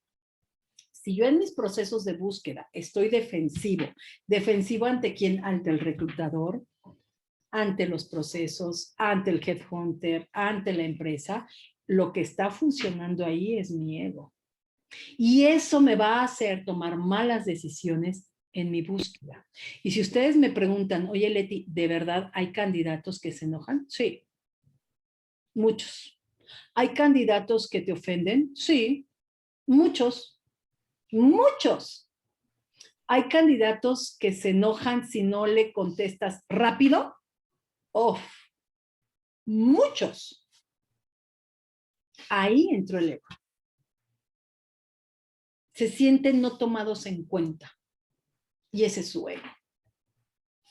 si yo en mis procesos de búsqueda estoy defensivo ante quién, ante el reclutador, ante los procesos, ante el headhunter, ante la empresa, lo que está funcionando ahí es mi ego. Y eso me va a hacer tomar malas decisiones en mi búsqueda. Y si ustedes me preguntan, oye Leti, ¿de verdad hay candidatos que se enojan? Sí. Muchos. ¿Hay candidatos que te ofenden? Sí, muchos, muchos. ¿Hay candidatos que se enojan si no le contestas rápido? ¡Oh! Muchos. Ahí entró el ego. Se sienten no tomados en cuenta. Y ese es su ego.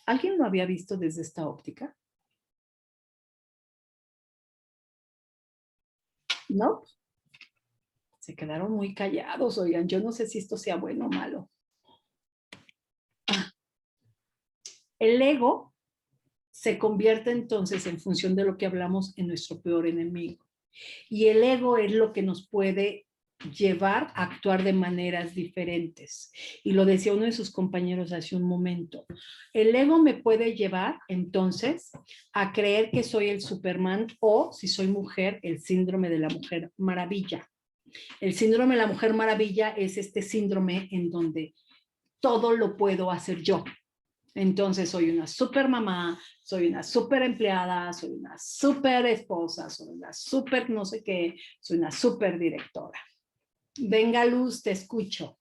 ¿Alguien lo había visto desde esta óptica? ¿No? Se quedaron muy callados, oigan, yo no sé si esto sea bueno o malo. El ego se convierte entonces, en función de lo que hablamos, en nuestro peor enemigo. Y el ego es lo que nos puede llevar a actuar de maneras diferentes. Y lo decía uno de sus compañeros hace un momento. El ego me puede llevar entonces a creer que soy el Superman, o si soy mujer, el síndrome de la Mujer Maravilla. El síndrome de la Mujer Maravilla es este síndrome en donde todo lo puedo hacer yo. Entonces soy una super mamá, soy una super empleada, soy una super esposa, soy una super no sé qué, soy una super directora. Venga, Luz, te escucho.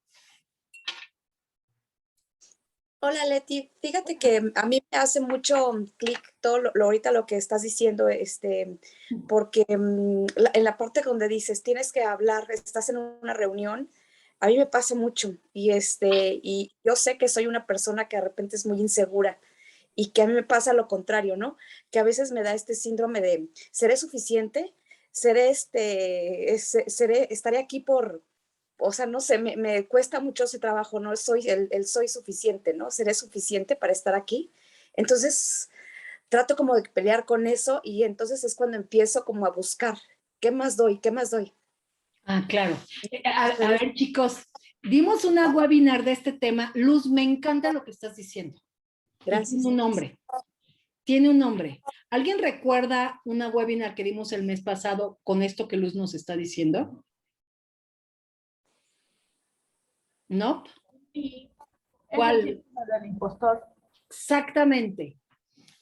Hola Leti, fíjate que a mí me hace mucho clic todo ahorita lo que estás diciendo, porque en la parte donde dices tienes que hablar, estás en una reunión, a mí me pasa mucho y yo sé que soy una persona que de repente es muy insegura y que a mí me pasa lo contrario, ¿no? Que a veces me da este síndrome de ¿seré suficiente? Estaré aquí o sea, no sé, me cuesta mucho ese trabajo, ¿no? Soy soy suficiente, ¿no? ¿Seré suficiente para estar aquí? Entonces, trato como de pelear con eso y entonces es cuando empiezo como a buscar, ¿qué más doy? ¿Qué más doy? Ah, claro. A ver, chicos, dimos una webinar de este tema. Luz, me encanta lo que estás diciendo. Gracias. Y tiene un nombre. Tiene un nombre. ¿Alguien recuerda una webinar que dimos el mes pasado con esto que Luz nos está diciendo? ¿No? Sí. ¿Cuál? Es el síndrome del impostor. Exactamente.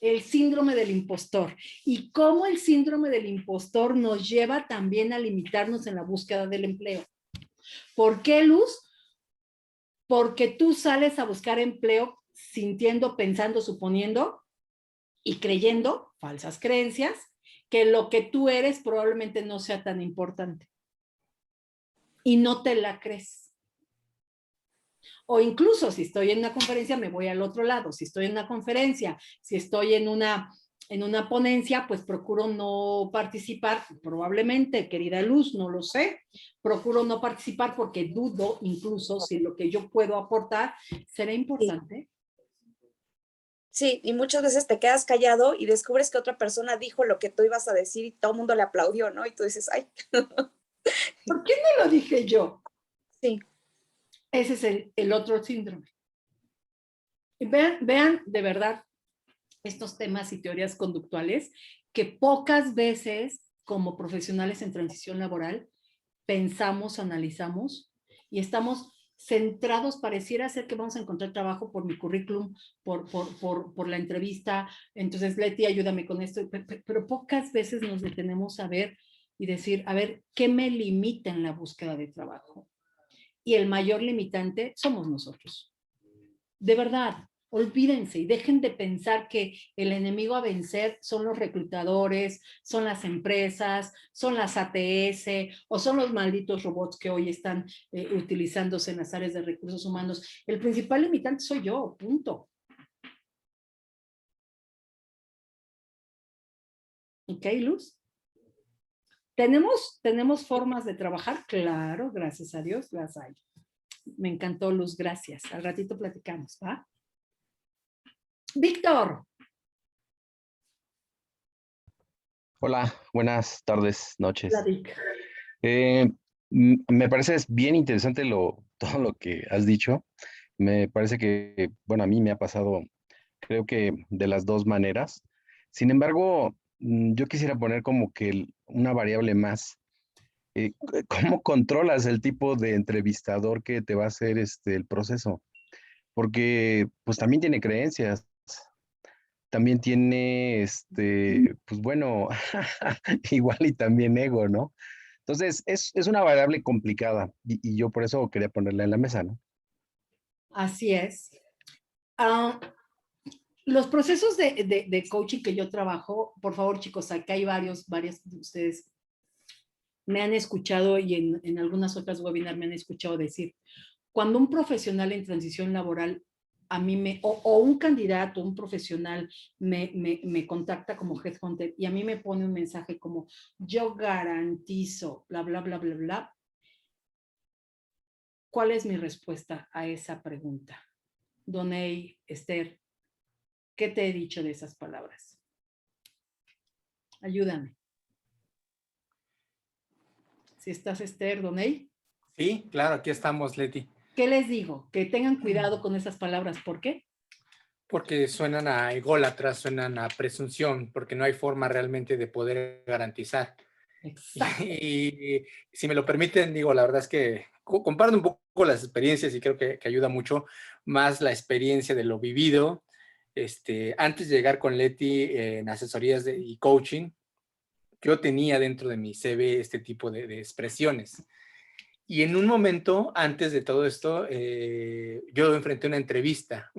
El síndrome del impostor. Y cómo el síndrome del impostor nos lleva también a limitarnos en la búsqueda del empleo. ¿Por qué, Luz? Porque tú sales a buscar empleo sintiendo, pensando, suponiendo y creyendo, falsas creencias, que lo que tú eres probablemente no sea tan importante. Y no te la crees. O incluso si estoy en una conferencia, me voy al otro lado. Si estoy en una conferencia, si estoy en una ponencia, pues procuro no participar, probablemente, querida Luz, no lo sé, procuro no participar porque dudo incluso si lo que yo puedo aportar será importante. Sí, y muchas veces te quedas callado y descubres que otra persona dijo lo que tú ibas a decir y todo el mundo le aplaudió, ¿no? Y tú dices, ay. ¿Por qué no lo dije yo? Sí. Ese es el otro síndrome. Y vean de verdad estos temas y teorías conductuales que pocas veces como profesionales en transición laboral pensamos, analizamos y estamos centrados, pareciera ser que vamos a encontrar trabajo por mi currículum, por la entrevista, entonces Leti, ayúdame con esto, pero pocas veces nos detenemos a ver y decir, a ver, ¿qué me limita en la búsqueda de trabajo? Y el mayor limitante somos nosotros. De verdad, olvídense y dejen de pensar que el enemigo a vencer son los reclutadores, son las empresas, son las ATS o son los malditos robots que hoy están utilizándose en las áreas de recursos humanos. El principal limitante soy yo, punto. ¿Ok, Luz? ¿Tenemos formas de trabajar? Claro, gracias a Dios las hay. Me encantó, Luz, gracias. Al ratito platicamos, ¿va? Víctor. Hola, buenas tardes, noches. La Vic. Me parece bien interesante todo lo que has dicho. Me parece que, bueno, a mí me ha pasado, creo que de las dos maneras. Sin embargo, yo quisiera poner como que una variable más. ¿Cómo controlas el tipo de entrevistador que te va a hacer el proceso? Porque pues también tiene creencias, también tiene, pues bueno, igual y también ego, ¿no? Entonces, es una variable complicada y yo por eso quería ponerla en la mesa, ¿no? Así es. Los procesos de coaching que yo trabajo, por favor, chicos, acá hay varias de ustedes me han escuchado y en algunas otras webinars me han escuchado decir, cuando un profesional en transición laboral a mí o un candidato, un profesional me contacta como headhunter y a mí me pone un mensaje como yo garantizo, bla, bla, bla, bla, bla. ¿Cuál es mi respuesta a esa pregunta? Donei, Esther, ¿Qué te he dicho de esas palabras? Ayúdame. Si estás, Esther, Doney. Sí, claro, aquí estamos, Leti. ¿Qué les digo? Que tengan cuidado con esas palabras. ¿Por qué? Porque suenan a ególatras, suenan a presunción, porque no hay forma realmente de poder garantizar. Exacto. Y si me lo permiten, digo, la verdad es que comparto un poco las experiencias y creo que ayuda mucho más la experiencia de lo vivido. Antes de llegar con Leti en asesorías y coaching, yo tenía dentro de mi CV este tipo de expresiones. Y en un momento, antes de todo esto, yo enfrenté una entrevista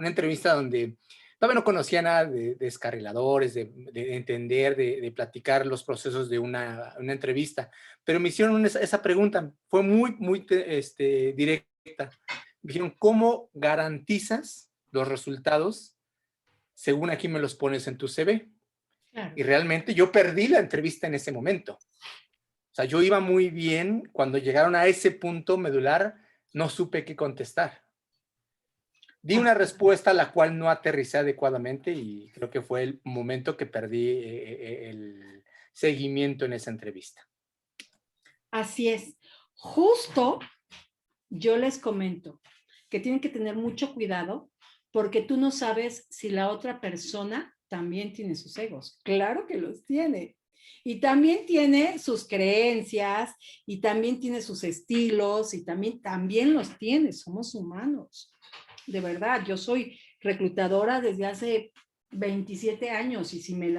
donde todavía no conocía nada de descarriladores, de entender, de platicar los procesos de una entrevista, pero me hicieron esa pregunta, fue muy, muy directa. Me dijeron, ¿cómo garantizas los resultados según aquí me los pones en tu CV? Claro. Y realmente yo perdí la entrevista en ese momento. O sea, yo iba muy bien, cuando llegaron a ese punto medular, no supe qué contestar. Di una respuesta a la cual no aterricé adecuadamente y creo que fue el momento que perdí el seguimiento en esa entrevista. Así es. Justo yo les comento que tienen que tener mucho cuidado porque tú no sabes si la otra persona también tiene sus egos. Claro que los tiene. Y también tiene sus creencias y también tiene sus estilos y también los tiene. Somos humanos. De verdad, yo soy reclutadora desde hace 27 años y si me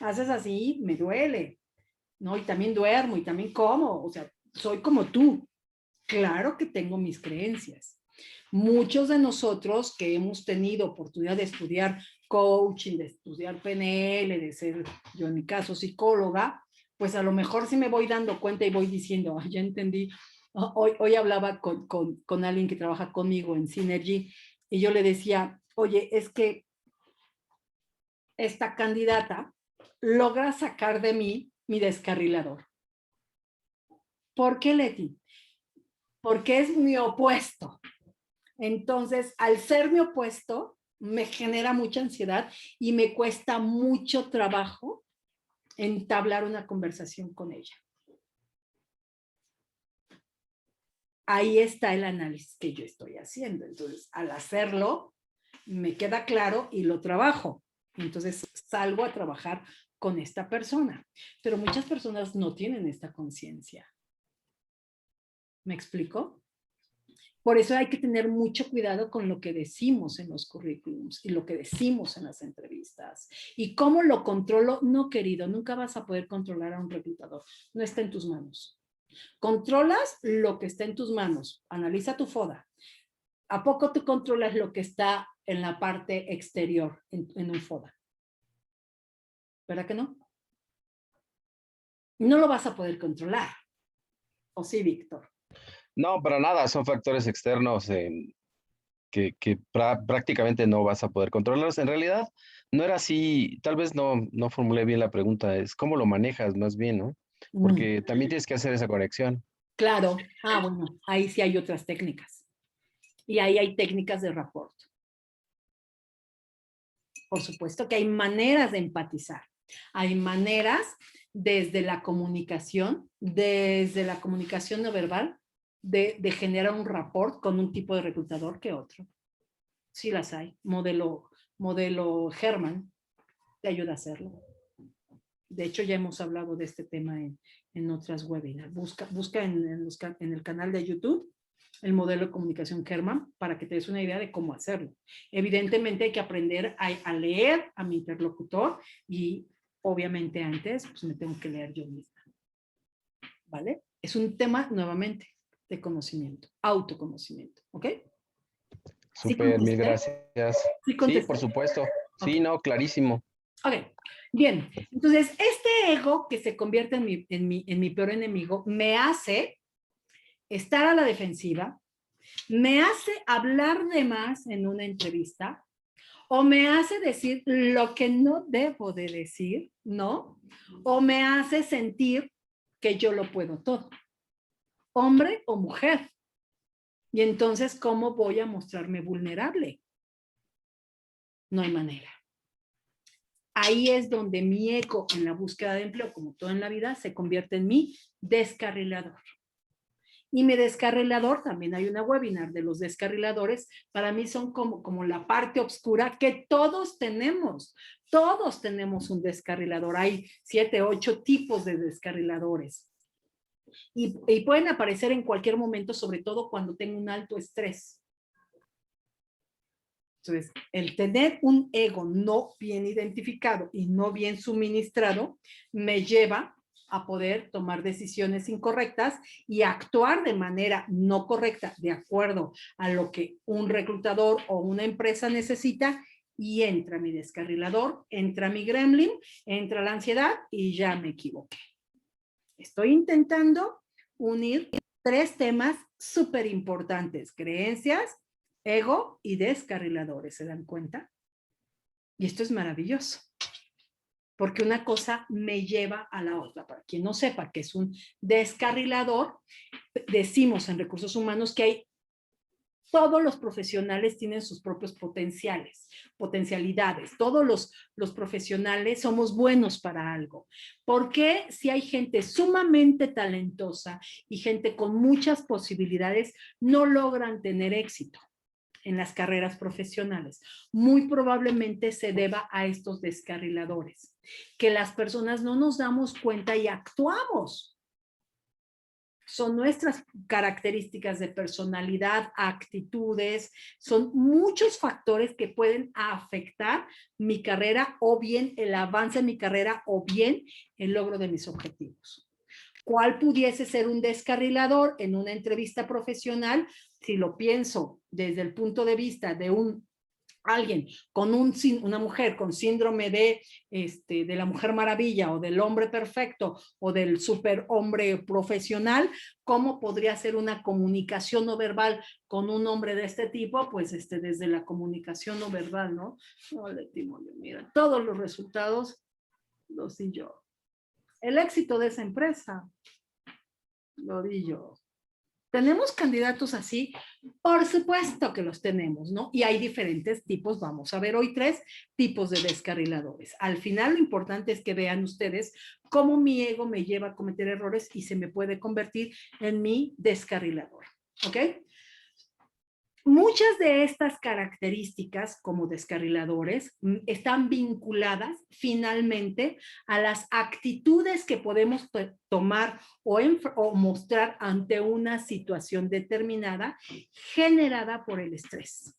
haces así, me duele, ¿no? Y también duermo y también como, o sea, soy como tú. Claro que tengo mis creencias. Muchos de nosotros que hemos tenido oportunidad de estudiar coaching, de estudiar PNL, de ser, yo en mi caso, psicóloga, pues a lo mejor sí me voy dando cuenta y voy diciendo, oh, ya entendí. Hoy hablaba con alguien que trabaja conmigo en Synergy y yo le decía, oye, es que esta candidata logra sacar de mí mi descarrilador. ¿Por qué, Leti? Porque es mi opuesto. Entonces, al ser mi opuesto, me genera mucha ansiedad y me cuesta mucho trabajo entablar una conversación con ella. Ahí está el análisis que yo estoy haciendo. Entonces, al hacerlo, me queda claro y lo trabajo. Entonces, salgo a trabajar con esta persona. Pero muchas personas no tienen esta conciencia. ¿Me explico? Por eso hay que tener mucho cuidado con lo que decimos en los currículums y lo que decimos en las entrevistas. ¿Y cómo lo controlo? No, querido, nunca vas a poder controlar a un reclutador. No está en tus manos. Controlas lo que está en tus manos. Analiza tu FODA. ¿A poco tú controlas lo que está en la parte exterior en un FODA? ¿Verdad que no? No lo vas a poder controlar. ¿O sí, Víctor? No, para nada, son factores externos que prácticamente no vas a poder controlarlos. En realidad, no era así, tal vez no formulé bien la pregunta, es cómo lo manejas más bien, ¿no? Porque también tienes que hacer esa conexión. Claro, bueno, ahí sí hay otras técnicas. Y ahí hay técnicas de rapport. Por supuesto que hay maneras de empatizar. Hay maneras desde la comunicación no verbal, de generar un rapport con un tipo de reclutador que otro. Sí las hay. Modelo Herman te ayuda a hacerlo. De hecho, ya hemos hablado de este tema en otras webinars. Busca en el canal de YouTube el modelo de comunicación Herman para que te des una idea de cómo hacerlo. Evidentemente hay que aprender a leer a mi interlocutor y obviamente antes pues me tengo que leer yo misma. ¿Vale? Es un tema nuevamente de conocimiento, autoconocimiento. ¿Ok? Súper, mil gracias. Sí, por supuesto. Sí, okay. No, clarísimo. Ok, bien. Entonces, este ego que se convierte en mi peor enemigo me hace estar a la defensiva, me hace hablar de más en una entrevista o me hace decir lo que no debo de decir, ¿no? O me hace sentir que yo lo puedo todo, hombre o mujer. Y entonces, ¿cómo voy a mostrarme vulnerable? no hay manera. Ahí es donde mi ego en la búsqueda de empleo, como todo en la vida, se convierte en mi descarrilador. Y mi descarrilador, también hay una webinar de los descarriladores, para mí son como la parte oscura que todos tenemos. Todos tenemos un descarrilador. Hay 7, 8 tipos de descarriladores. Y pueden aparecer en cualquier momento, sobre todo cuando tengo un alto estrés. Entonces, el tener un ego no bien identificado y no bien suministrado me lleva a poder tomar decisiones incorrectas y actuar de manera no correcta, de acuerdo a lo que un reclutador o una empresa necesita, y entra mi descarrilador, entra mi gremlin, entra la ansiedad y ya me equivoqué. Estoy intentando unir 3 temas súper importantes: creencias, ego y descarriladores. ¿Se dan cuenta? Y esto es maravilloso, porque una cosa me lleva a la otra. Para quien no sepa qué es un descarrilador, decimos en recursos humanos que todos los profesionales tienen sus propios potencialidades. Todos los profesionales somos buenos para algo. ¿Por qué si hay gente sumamente talentosa y gente con muchas posibilidades no logran tener éxito en las carreras profesionales? Muy probablemente se deba a estos descarriladores, que las personas no nos damos cuenta y actuamos. Son nuestras características de personalidad, actitudes, son muchos factores que pueden afectar mi carrera, o bien el avance de mi carrera, o bien el logro de mis objetivos. ¿Cuál pudiese ser un descarrilador en una entrevista profesional? Si lo pienso desde el punto de vista de alguien con una mujer con síndrome de la Mujer Maravilla, o del hombre perfecto, o del superhombre profesional, ¿cómo podría ser una comunicación no verbal con un hombre de este tipo? Pues desde la comunicación no verbal, ¿no? No, Letimonio, mira, todos los resultados los di yo. El éxito de esa empresa lo di yo. ¿Tenemos candidatos así? Por supuesto que los tenemos, ¿no? Y hay diferentes tipos. Vamos a ver hoy 3 tipos de descarriladores. Al final lo importante es que vean ustedes cómo mi ego me lleva a cometer errores y se me puede convertir en mi descarrilador, ¿ok? Muchas de estas características como descarriladores están vinculadas finalmente a las actitudes que podemos tomar o mostrar ante una situación determinada generada por el estrés,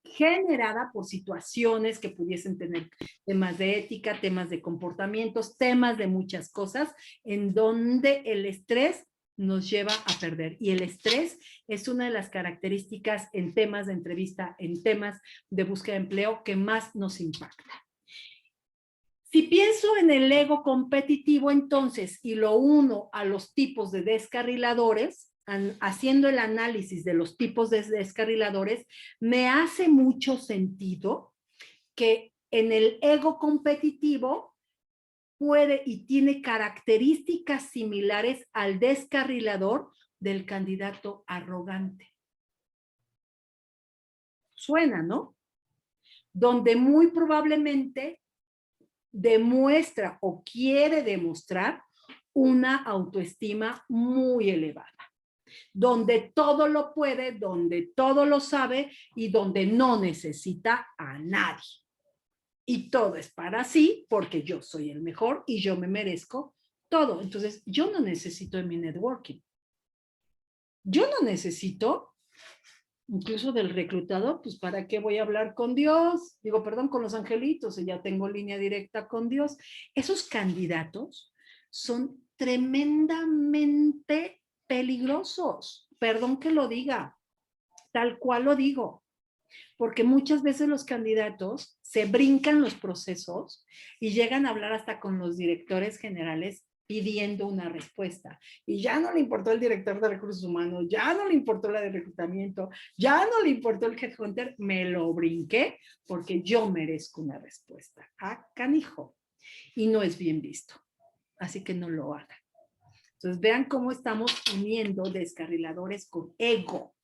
generada por situaciones que pudiesen tener temas de ética, temas de comportamientos, temas de muchas cosas, en donde el estrés nos lleva a perder. Y el estrés es una de las características en temas de entrevista, en temas de búsqueda de empleo que más nos impacta. Si pienso en el ego competitivo, entonces, y lo uno a los tipos de descarriladores, haciendo el análisis de los tipos de descarriladores, me hace mucho sentido que en el ego competitivo puede y tiene características similares al descarrilador del candidato arrogante. Suena, ¿no? Donde muy probablemente demuestra o quiere demostrar una autoestima muy elevada, donde todo lo puede, donde todo lo sabe y donde no necesita a nadie. Y todo es para sí, porque yo soy el mejor y yo me merezco todo. Entonces, yo no necesito de mi networking. Yo no necesito, incluso del reclutador, pues ¿para qué voy a hablar con Dios? Digo, perdón, con los angelitos, y ya tengo línea directa con Dios. Esos candidatos son tremendamente peligrosos. Perdón que lo diga, tal cual lo digo. Porque muchas veces los candidatos se brincan los procesos y llegan a hablar hasta con los directores generales pidiendo una respuesta. Y ya no le importó el director de recursos humanos, ya no le importó la de reclutamiento, ya no le importó el headhunter, me lo brinqué porque yo merezco una respuesta. Ah, canijo. Y no es bien visto. Así que no lo hagan. Entonces vean cómo estamos uniendo descarriladores con ego.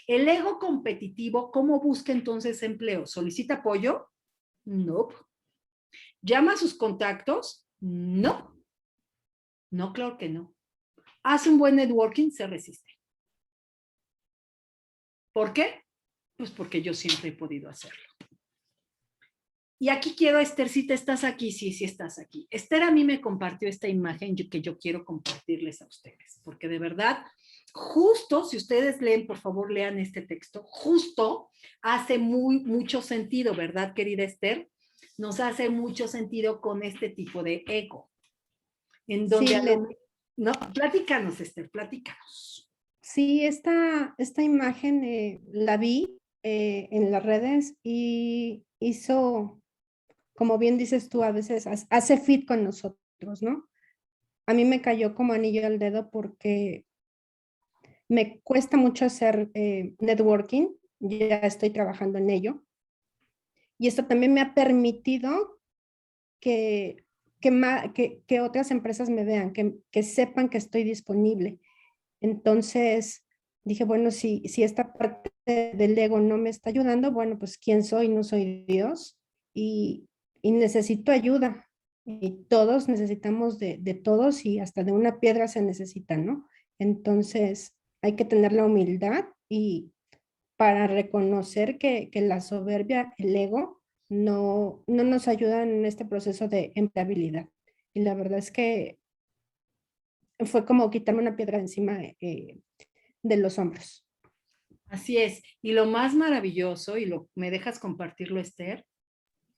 El ego competitivo, ¿cómo busca entonces empleo? ¿Solicita apoyo? No. ¿Llama a sus contactos? No. No, claro que no. ¿Hace un buen networking? Se resiste. ¿Por qué? Pues porque yo siempre he podido hacerlo. Y aquí quiero, Esthercita, ¿estás aquí? Sí, sí estás aquí. Esther a mí me compartió esta imagen que yo quiero compartirles a ustedes, porque de verdad, justo, si ustedes leen, por favor, lean este texto, justo hace mucho sentido, ¿verdad, querida Esther? Nos hace mucho sentido con este tipo de ego. En donde, Sí, no, platícanos, Esther, platícanos. sí, esta imagen la vi en las redes y hizo, como bien dices tú, a veces hace fit con nosotros, ¿no? A mí me cayó como anillo al dedo porque me cuesta mucho hacer networking, ya estoy trabajando en ello. Y esto también me ha permitido que otras empresas me vean, que sepan que estoy disponible. Entonces dije, bueno, si esta parte del ego no me está ayudando, bueno, pues ¿quién soy? No soy Dios y necesito ayuda. Y todos necesitamos de todos y hasta de una piedra se necesita, ¿no? Entonces hay que tener la humildad y para reconocer que la soberbia, el ego, no nos ayudan en este proceso de empleabilidad. Y la verdad es que fue como quitarme una piedra encima de los hombros. Así es. Y lo más maravilloso, y ¿me dejas compartirlo, Esther?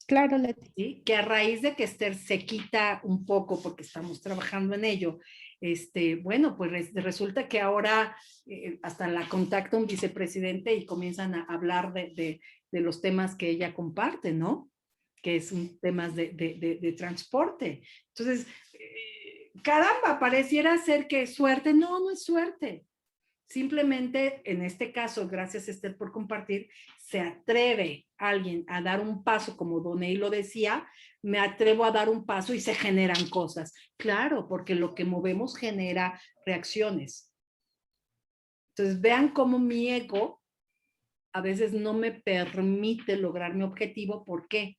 Claro, Leti. ¿Sí? Que a raíz de que Esther se quita un poco, porque estamos trabajando en ello, bueno, pues resulta que ahora hasta la contacta un vicepresidente y comienzan a hablar de los temas que ella comparte, ¿no? Que es un temas de transporte. Entonces, caramba, pareciera ser que es suerte. No, no es suerte. Simplemente, en este caso, gracias Esther por compartir, se atreve alguien a dar un paso, como Doney lo decía, me atrevo a dar un paso y se generan cosas. Claro, porque lo que movemos genera reacciones. Entonces, vean cómo mi ego a veces no me permite lograr mi objetivo. ¿Por qué?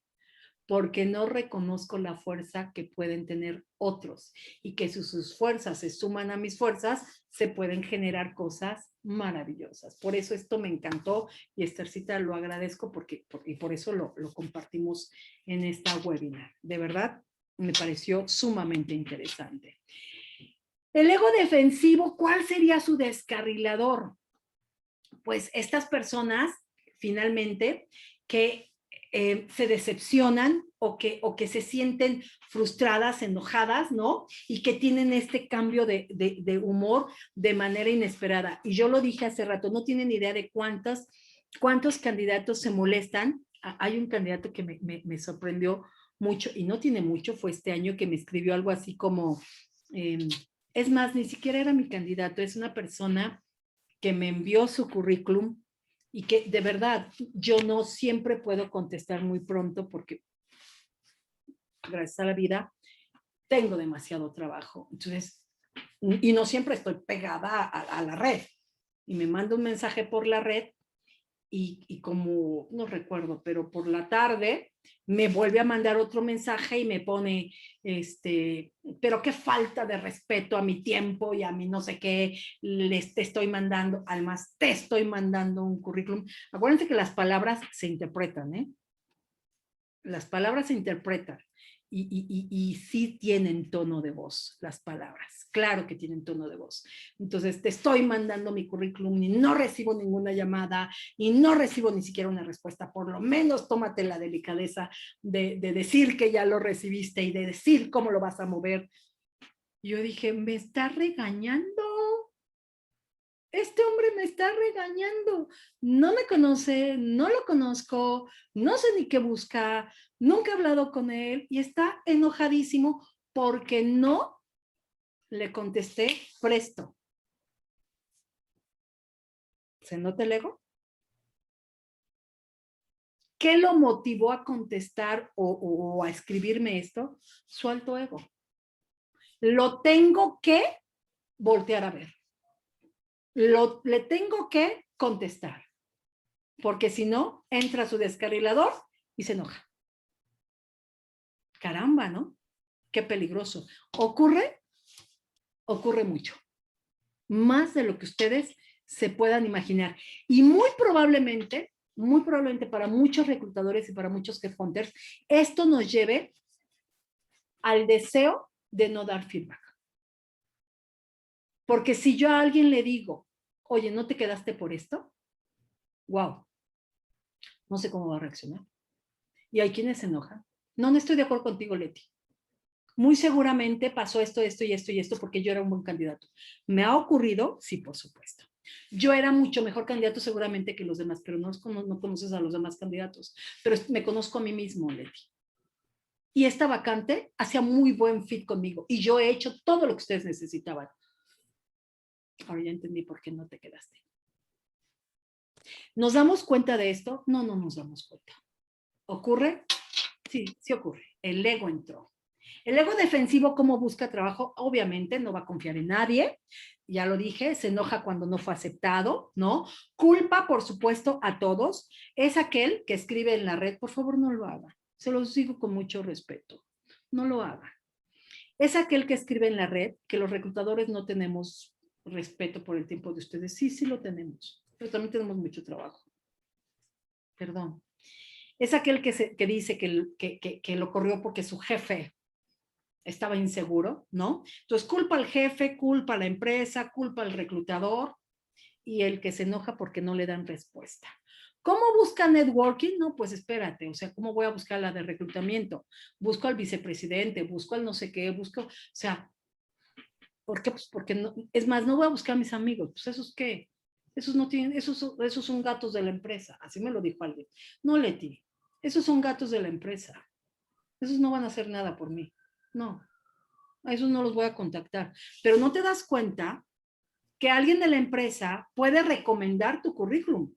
Porque no reconozco la fuerza que pueden tener otros y que si sus fuerzas se suman a mis fuerzas, se pueden generar cosas maravillosas. Por eso esto me encantó y Esthercita lo agradezco y por eso lo compartimos en esta webinar. De verdad, me pareció sumamente interesante. El ego defensivo, ¿cuál sería su descarrilador? Pues estas personas, finalmente, que se decepcionan o que se sienten frustradas, enojadas, ¿no? Y que tienen este cambio de humor de manera inesperada. Y yo lo dije hace rato, no tienen idea de cuántos candidatos se molestan. Hay un candidato que me sorprendió mucho, y no tiene mucho, fue este año, que me escribió algo así como, es más, ni siquiera era mi candidato, es una persona que me envió su currículum y que de verdad yo no siempre puedo contestar muy pronto porque gracias a la vida tengo demasiado trabajo. Entonces, y no siempre estoy pegada a la red. Y me manda un mensaje por la red y como, no recuerdo, pero por la tarde me vuelve a mandar otro mensaje y me pone, pero qué falta de respeto a mi tiempo y a mi no sé qué, te estoy mandando, además te estoy mandando un currículum. Acuérdense que las palabras se interpretan, ¿eh? Las palabras se interpretan y sí tienen tono de voz las palabras, claro que tienen tono de voz. Entonces te estoy mandando mi currículum y no recibo ninguna llamada y no recibo ni siquiera una respuesta, por lo menos tómate la delicadeza de decir que ya lo recibiste y de decir cómo lo vas a mover. Yo dije, me está regañando. Este hombre me está regañando, no me conoce, no lo conozco, no sé ni qué busca, nunca he hablado con él y está enojadísimo porque no le contesté presto. ¿Se nota el ego? ¿Qué lo motivó a contestar o a escribirme esto? Su alto ego. Lo tengo que voltear a ver. Le tengo que contestar. Porque si no, entra su descarrilador y se enoja. Caramba, ¿no? Qué peligroso. Ocurre mucho. Más de lo que ustedes se puedan imaginar. Y muy probablemente para muchos reclutadores y para muchos headhunters, esto nos lleve al deseo de no dar feedback. Porque si yo a alguien le digo, oye, ¿no te quedaste por esto? Wow. No sé cómo va a reaccionar. Y hay quienes se enojan. No estoy de acuerdo contigo, Leti. Muy seguramente pasó esto porque yo era un buen candidato. ¿Me ha ocurrido? Sí, por supuesto. Yo era mucho mejor candidato seguramente que los demás, pero no conoces a los demás candidatos. Pero me conozco a mí mismo, Leti. Y esta vacante hacía muy buen fit conmigo. Y yo he hecho todo lo que ustedes necesitaban. Ahora ya entendí por qué no te quedaste. ¿Nos damos cuenta de esto? No nos damos cuenta. ¿Ocurre? Sí ocurre. El ego entró. El ego defensivo, ¿cómo busca trabajo? Obviamente no va a confiar en nadie. Ya lo dije, se enoja cuando no fue aceptado, ¿no? Culpa, por supuesto, a todos. Es aquel que escribe en la red, por favor no lo haga. Se los digo con mucho respeto. No lo haga. Es aquel que escribe en la red que los reclutadores no tenemos respeto por el tiempo de ustedes. Sí lo tenemos, pero también tenemos mucho trabajo. Perdón. Es aquel que dice que lo corrió porque su jefe estaba inseguro, ¿no? Entonces culpa al jefe, culpa a la empresa, culpa al reclutador y el que se enoja porque no le dan respuesta. ¿Cómo busca networking? No, pues espérate, o sea, ¿cómo voy a buscar la de reclutamiento? Busco al vicepresidente, busco al no sé qué, o sea, ¿por qué? Pues porque no, es más, no voy a buscar a mis amigos, pues esos qué, esos no tienen, esos son gatos de la empresa, así me lo dijo alguien. No, Leti, esos son gatos de la empresa, esos no van a hacer nada por mí, no, a esos no los voy a contactar, pero no te das cuenta que alguien de la empresa puede recomendar tu currículum.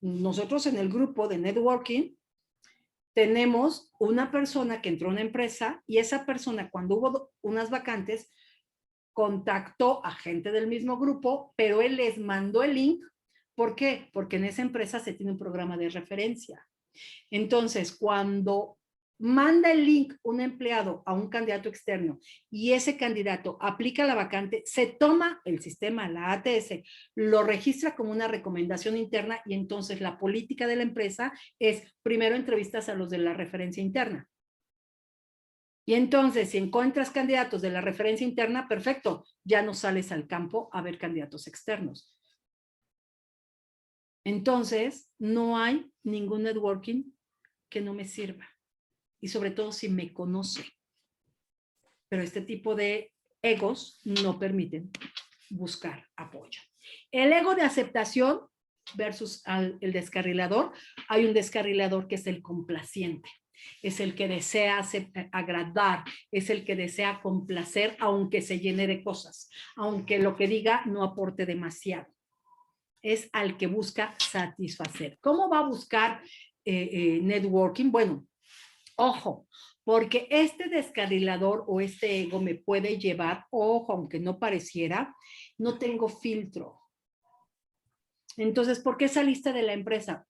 Nosotros en el grupo de networking tenemos una persona que entró a una empresa y esa persona cuando hubo unas vacantes contactó a gente del mismo grupo, pero él les mandó el link. ¿Por qué? Porque en esa empresa se tiene un programa de referencia. Entonces, cuando manda el link un empleado a un candidato externo y ese candidato aplica la vacante, se toma el sistema, la ATS, lo registra como una recomendación interna y entonces la política de la empresa es primero entrevistas a los de la referencia interna. Y entonces, si encuentras candidatos de la referencia interna, perfecto, ya no sales al campo a ver candidatos externos. Entonces, no hay ningún networking que no me sirva. Y sobre todo si me conoce. Pero este tipo de egos no permiten buscar apoyo. El ego de aceptación versus el descarrilador. Hay un descarrilador que es el complaciente. Es el que desea agradar, es el que desea complacer, aunque se llene de cosas, aunque lo que diga no aporte demasiado. Es al que busca satisfacer. ¿Cómo va a buscar networking? Bueno, ojo, porque este descarrilador o este ego me puede llevar, ojo, aunque no pareciera, no tengo filtro. Entonces, ¿por qué saliste de la empresa?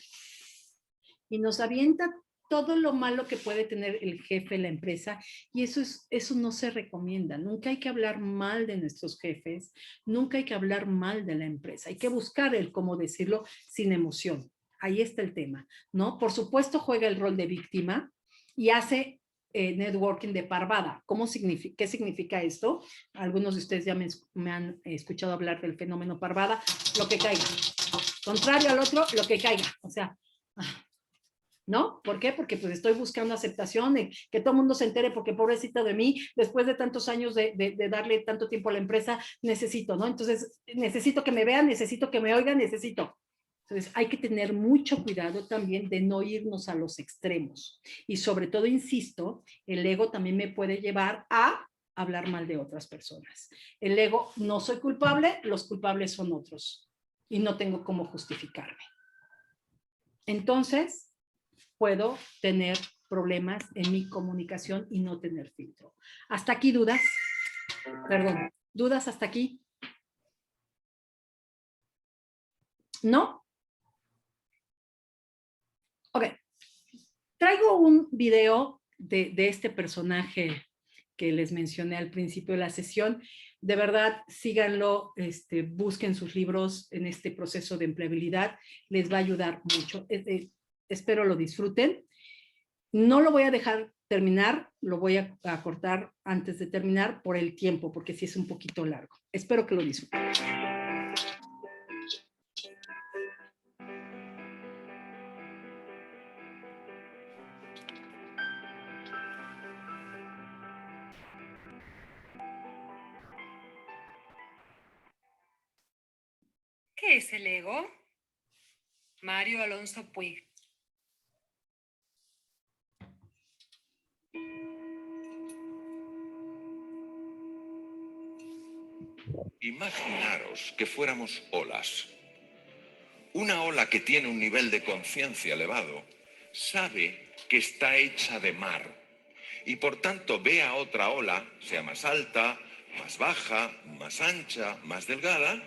Y nos avienta todo lo malo que puede tener el jefe de la empresa y eso no se recomienda. Nunca hay que hablar mal de nuestros jefes, nunca hay que hablar mal de la empresa. Hay que buscar el cómo decirlo sin emoción. Ahí está el tema, ¿no? Por supuesto juega el rol de víctima y hace networking de parvada. ¿Qué significa esto? Algunos de ustedes ya me han escuchado hablar del fenómeno parvada. Lo que caiga. Contrario al otro, lo que caiga. O sea, ¿no? ¿Por qué? Porque pues estoy buscando aceptación, que todo el mundo se entere porque pobrecita de mí, después de tantos años de darle tanto tiempo a la empresa, necesito, ¿no? Entonces, necesito que me vean, necesito que me oigan, necesito. Entonces, hay que tener mucho cuidado también de no irnos a los extremos. Y sobre todo, insisto, el ego también me puede llevar a hablar mal de otras personas. El ego, no soy culpable, los culpables son otros. Y no tengo cómo justificarme. Entonces, puedo tener problemas en mi comunicación y no tener filtro. ¿Hasta aquí dudas? Perdón, ¿dudas hasta aquí? ¿No? Ok. Traigo un video de este personaje que les mencioné al principio de la sesión. De verdad, síganlo, busquen sus libros en este proceso de empleabilidad. Les va a ayudar mucho. Espero lo disfruten. No lo voy a dejar terminar, lo voy a cortar antes de terminar por el tiempo, porque sí es un poquito largo. Espero que lo disfruten. ¿Qué es el ego? Mario Alonso Puig. Imaginaros que fuéramos olas. Una ola que tiene un nivel de conciencia elevado sabe que está hecha de mar y por tanto ve a otra ola, sea más alta, más baja, más ancha, más delgada,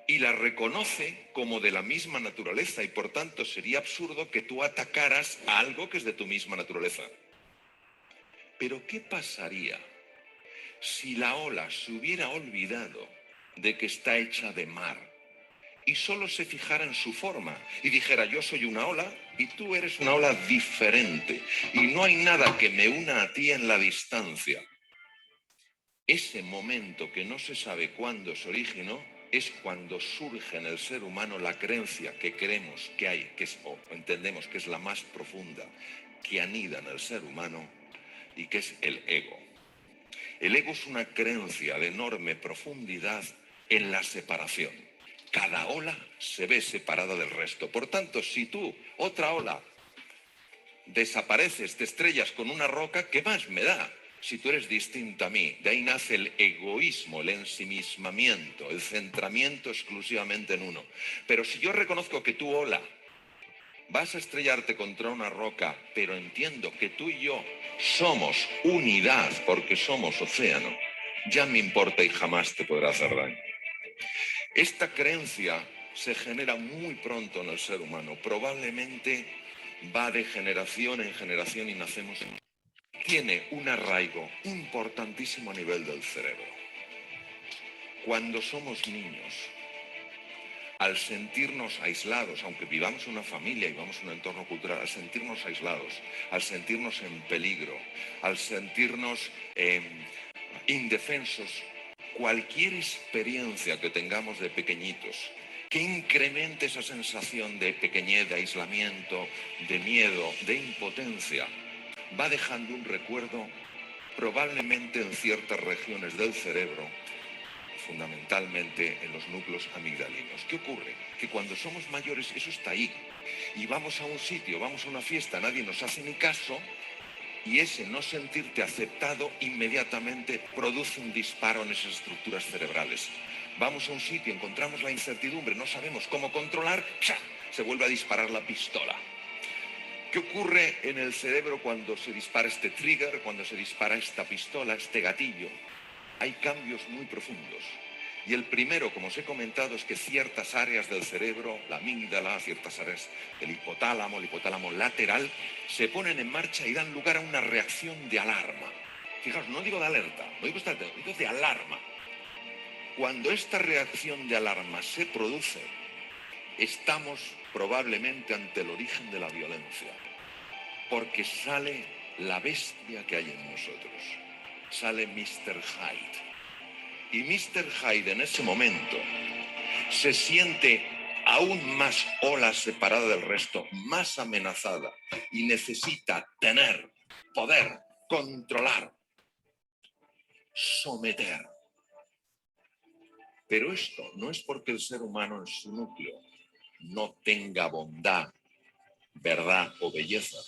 y la reconoce como de la misma naturaleza y por tanto sería absurdo que tú atacaras a algo que es de tu misma naturaleza. Pero ¿qué pasaría si la ola se hubiera olvidado de que está hecha de mar y solo se fijara en su forma y dijera yo soy una ola y tú eres una ola diferente y no hay nada que me una a ti en la distancia? Ese momento que no se sabe cuándo se originó es cuando surge en el ser humano la creencia que creemos que hay, o entendemos que es la más profunda, que anida en el ser humano y que es el ego. El ego es una creencia de enorme profundidad en la separación. Cada ola se ve separada del resto. Por tanto, si tú, otra ola, desapareces, te estrellas con una roca, ¿qué más me da? Si tú eres distinta a mí, de ahí nace el egoísmo, el ensimismamiento, el centramiento exclusivamente en uno. Pero si yo reconozco que tú, ola, vas a estrellarte contra una roca, pero entiendo que tú y yo somos unidad porque somos océano, ya me importa y jamás te podrá hacer daño. Esta creencia se genera muy pronto en el ser humano, probablemente va de generación en generación y nacemos. Tiene un arraigo importantísimo a nivel del cerebro. Cuando somos niños, al sentirnos aislados, aunque vivamos en una familia y vivamos en un entorno cultural, al sentirnos aislados, al sentirnos en peligro, al sentirnos indefensos, cualquier experiencia que tengamos de pequeñitos que incremente esa sensación de pequeñez, de aislamiento, de miedo, de impotencia, va dejando un recuerdo probablemente en ciertas regiones del cerebro, fundamentalmente en los núcleos amigdalinos. ¿Qué ocurre? Que cuando somos mayores eso está ahí y vamos a un sitio, vamos a una fiesta, nadie nos hace ni caso y ese no sentirte aceptado inmediatamente produce un disparo en esas estructuras cerebrales. Vamos a un sitio, encontramos la incertidumbre, no sabemos cómo controlar, ¡cha!, se vuelve a disparar la pistola. ¿Qué ocurre en el cerebro cuando se dispara este trigger, cuando se dispara esta pistola, este gatillo? Hay cambios muy profundos. Y el primero, como os he comentado, es que ciertas áreas del cerebro, la amígdala, ciertas áreas del hipotálamo, el hipotálamo lateral, se ponen en marcha y dan lugar a una reacción de alarma. Fijaos, no digo de alerta, no digo de alarma. Cuando esta reacción de alarma se produce, estamos probablemente ante el origen de la violencia, porque sale la bestia que hay en nosotros, sale Mr. Hyde. Y Mr. Hyde en ese momento se siente aún más ola separada del resto, más amenazada y necesita tener, poder, controlar, someter. Pero esto no es porque el ser humano en su núcleo no tenga bondad, verdad o belleza.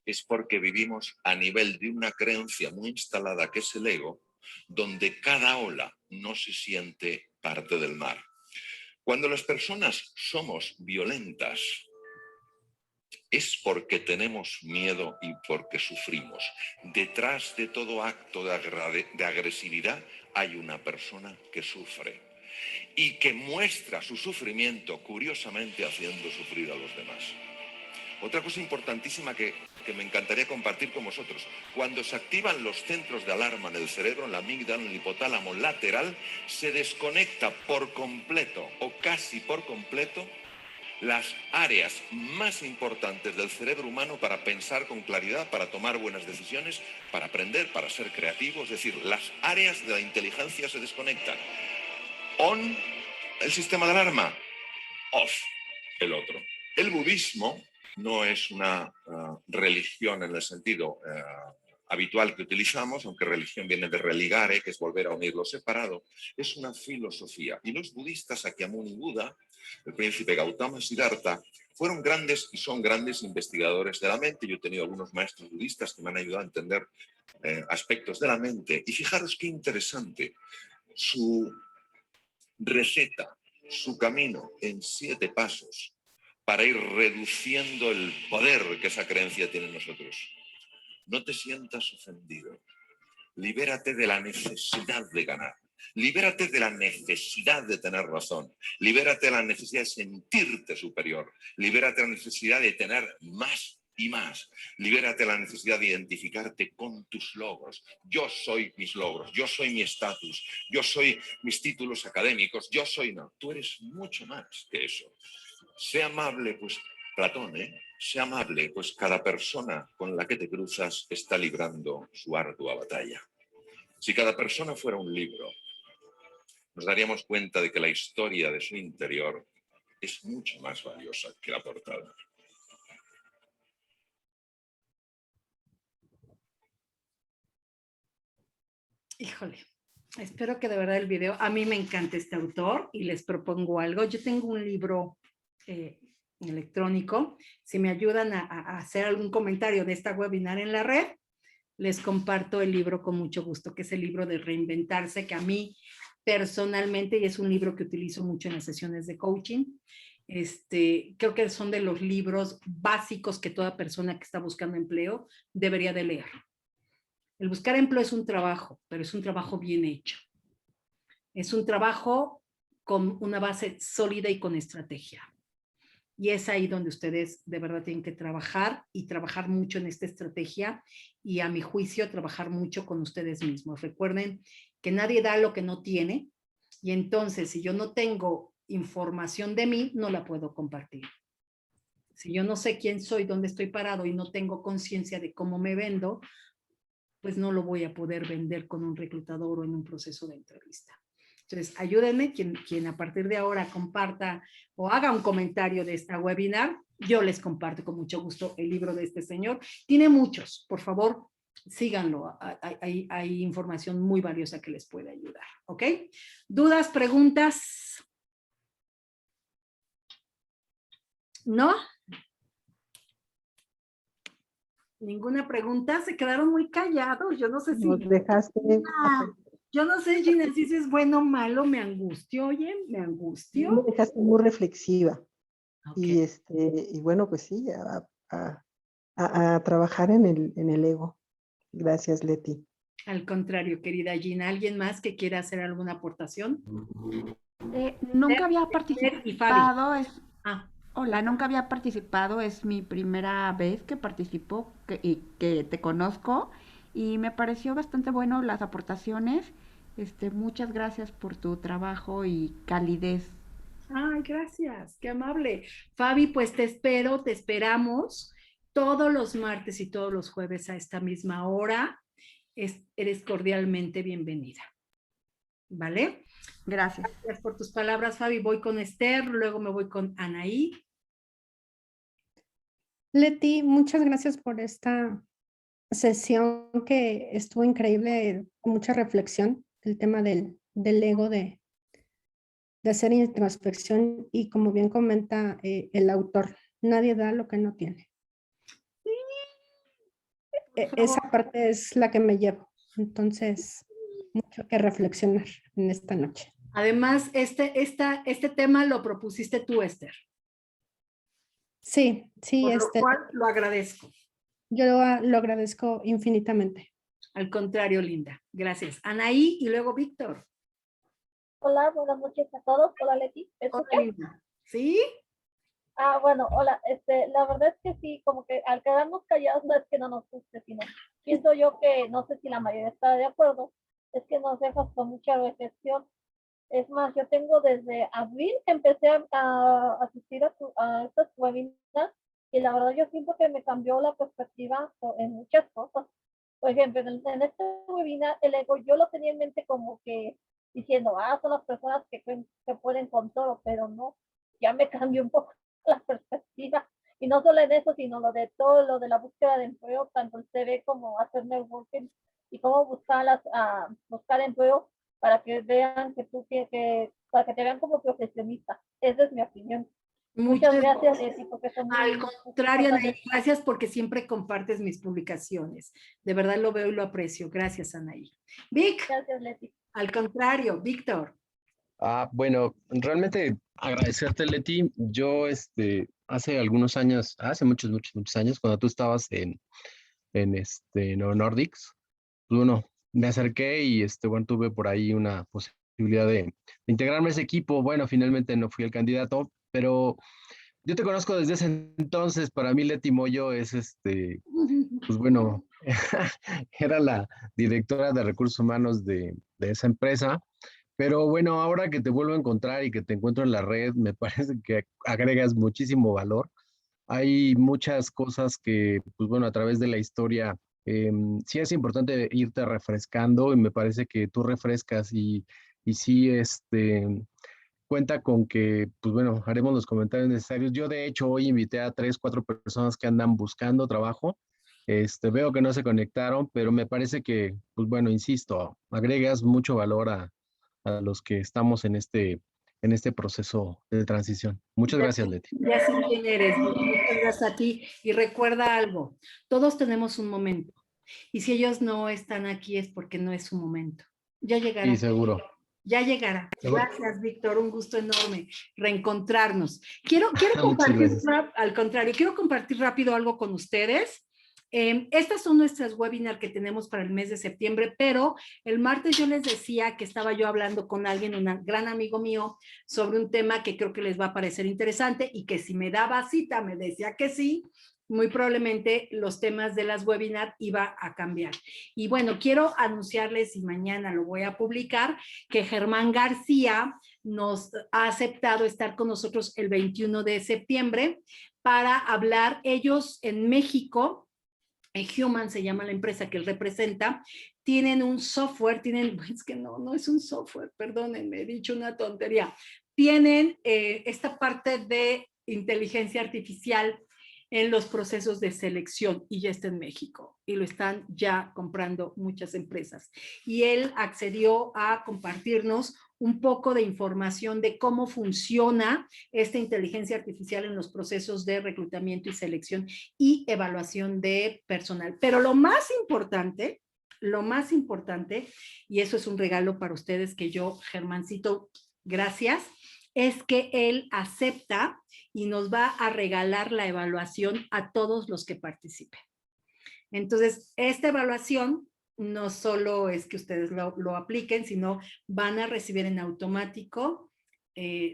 Es porque vivimos a nivel de una creencia muy instalada que es el ego, donde cada ola no se siente parte del mar. Cuando las personas somos violentas, es porque tenemos miedo y porque sufrimos. Detrás de todo acto de agresividad hay una persona que sufre. y que muestra su sufrimiento curiosamente haciendo sufrir a los demás. Otra cosa importantísima que me encantaría compartir con vosotros, cuando se activan los centros de alarma en el cerebro, en la amígdala, en el hipotálamo lateral, se desconecta por completo o casi por completo las áreas más importantes del cerebro humano para pensar con claridad, para tomar buenas decisiones, para aprender, para ser creativo. Es decir, las áreas de la inteligencia se desconectan. On, el sistema de alarma. Off, el otro. El budismo no es una religión en el sentido habitual que utilizamos, aunque religión viene de religare, que es volver a unir lo separado. Es una filosofía. Y los budistas, Sakyamuni Buda, el príncipe Gautama Siddhartha, fueron grandes y son grandes investigadores de la mente. Yo he tenido algunos maestros budistas que me han ayudado a entender aspectos de la mente. Y fijaros qué interesante, su receta, su camino en 7 pasos para ir reduciendo el poder que esa creencia tiene en nosotros. No te sientas ofendido. Libérate de la necesidad de ganar. Libérate de la necesidad de tener razón. Libérate de la necesidad de sentirte superior. Libérate de la necesidad de tener más y más. Libérate de la necesidad de identificarte con tus logros. Yo soy mis logros, yo soy mi estatus, yo soy mis títulos académicos, yo soy... No, tú eres mucho más que eso. Sé amable, pues Platón, sé amable, pues cada persona con la que te cruzas está librando su ardua batalla. Si cada persona fuera un libro, nos daríamos cuenta de que la historia de su interior es mucho más valiosa que la portada. Híjole, espero que de verdad el video, a mí me encanta este autor y les propongo algo. Yo tengo un libro electrónico. Si me ayudan a hacer algún comentario de esta webinar en la red, les comparto el libro con mucho gusto, que es el libro de Reinventarse, que a mí personalmente, y es un libro que utilizo mucho en las sesiones de coaching, creo que son de los libros básicos que toda persona que está buscando empleo debería de leer. El buscar empleo es un trabajo, pero es un trabajo bien hecho. Es un trabajo con una base sólida y con estrategia. Y es ahí donde ustedes de verdad tienen que trabajar y trabajar mucho en esta estrategia y a mi juicio trabajar mucho con ustedes mismos. Recuerden que nadie da lo que no tiene y entonces si yo no tengo información de mí, no la puedo compartir. Si yo no sé quién soy, dónde estoy parado y no tengo conciencia de cómo me vendo, pues no lo voy a poder vender con un reclutador o en un proceso de entrevista. Entonces, ayúdenme, quien a partir de ahora comparta o haga un comentario de esta webinar, yo les comparto con mucho gusto el libro de este señor. Tiene muchos, por favor, síganlo. Hay información muy valiosa que les puede ayudar, ¿ok? ¿Dudas, preguntas? ¿No? ¿Ninguna pregunta? Se quedaron muy callados. Yo no sé si... Nos dejaste... Yo no sé, Gina, si es bueno o malo, me angustio, oye, me angustio. Me dejaste muy reflexiva. Okay. Y bueno, pues sí, a trabajar en el ego. Gracias, Leti. Al contrario, querida Gina, ¿alguien más que quiera hacer alguna aportación? Nunca había participado. Hola, nunca había participado, es mi primera vez que participo y que te conozco y me pareció bastante bueno las aportaciones. Muchas gracias por tu trabajo y calidez. Ay, gracias, qué amable. Fabi, pues te esperamos todos los martes y todos los jueves a esta misma hora. Eres cordialmente bienvenida. ¿Vale? Gracias. Gracias por tus palabras, Fabi. Voy con Esther, luego me voy con Anaí. Leti, muchas gracias por esta sesión que estuvo increíble, con mucha reflexión, el tema del ego, de hacer introspección y como bien comenta el autor, nadie da lo que no tiene. Sí. Esa parte es la que me llevo, entonces mucho que reflexionar en esta noche. Además, este tema lo propusiste tú, Esther. Sí, sí. Por lo cual lo agradezco. Yo lo agradezco infinitamente. Al contrario, Linda. Gracias. Anaí y luego Víctor. Hola, buenas noches a todos. Hola, Leti. ¿Me escuchas? ¿Sí? Bueno, hola. La verdad es que sí, como que al quedarnos callados no es que no nos guste, sino pienso yo que, no sé si la mayoría está de acuerdo, es que nos dejas con mucha reflexión. Es más, yo tengo desde abril que empecé a asistir a estos webinars y la verdad yo siento que me cambió la perspectiva en muchas cosas. Por ejemplo, en este webinar, el ego yo lo tenía en mente como que diciendo, son las personas que creen que pueden con todo, pero no, ya me cambió un poco la perspectiva. Y no solo en eso, sino lo de todo, lo de la búsqueda de empleo, tanto el CV como hacer networking y cómo buscar empleo para que vean para que te vean como profesionista. Esa es mi opinión. Muchas gracias, Leti, porque son Al contrario, Anaí, gracias porque siempre compartes mis publicaciones. De verdad lo veo y lo aprecio. Gracias, Anaí. Vic. Gracias, Leti. Al contrario, Víctor. Bueno, realmente agradecerte, Leti. Yo, hace algunos años, hace muchos años, cuando tú estabas en Novo Nordics, pues bueno, me acerqué y, bueno, tuve por ahí una posibilidad de integrarme a ese equipo. Bueno, finalmente no fui el candidato, pero yo te conozco desde ese entonces. Para mí, Leti Moyo es, pues bueno, era la directora de recursos humanos de esa empresa. Pero bueno, ahora que te vuelvo a encontrar y que te encuentro en la red, me parece que agregas muchísimo valor. Hay muchas cosas que, pues bueno, a través de la historia, sí es importante irte refrescando y me parece que tú refrescas y sí, cuenta con que, pues bueno, haremos los comentarios necesarios. Yo de hecho hoy invité a 3, 4 personas que andan buscando trabajo. Veo que no se conectaron, pero me parece que, pues bueno, insisto, agregas mucho valor a los que estamos en este proceso de transición. Muchas gracias, Leti. Ya sé quién eres. Muchas gracias a ti. Y recuerda algo, todos tenemos un momento. Y si ellos no están aquí es porque no es su momento. Ya llegará. Sí, seguro. Ya llegará. Gracias, Víctor. Un gusto enorme reencontrarnos. Quiero compartir, al contrario, quiero compartir rápido algo con ustedes. Estas son nuestras webinars que tenemos para el mes de septiembre, pero el martes yo les decía que estaba yo hablando con alguien, un gran amigo mío, sobre un tema que creo que les va a parecer interesante y que si me daba cita, me decía que sí, muy probablemente los temas de las webinars iba a cambiar. Y bueno, quiero anunciarles, y mañana lo voy a publicar, que Germán García nos ha aceptado estar con nosotros el 21 de septiembre para hablar ellos en México. Human se llama la empresa que él representa, tienen un software, es que no es un software, perdónenme, he dicho una tontería, tienen esta parte de inteligencia artificial en los procesos de selección y ya está en México y lo están ya comprando muchas empresas. Y él accedió a compartirnos un poco de información de cómo funciona esta inteligencia artificial en los procesos de reclutamiento y selección y evaluación de personal. Pero lo más importante, y eso es un regalo para ustedes que yo, Germancito, gracias, es que él acepta y nos va a regalar la evaluación a todos los que participen. Entonces, esta evaluación no solo es que ustedes lo apliquen, sino van a recibir en automático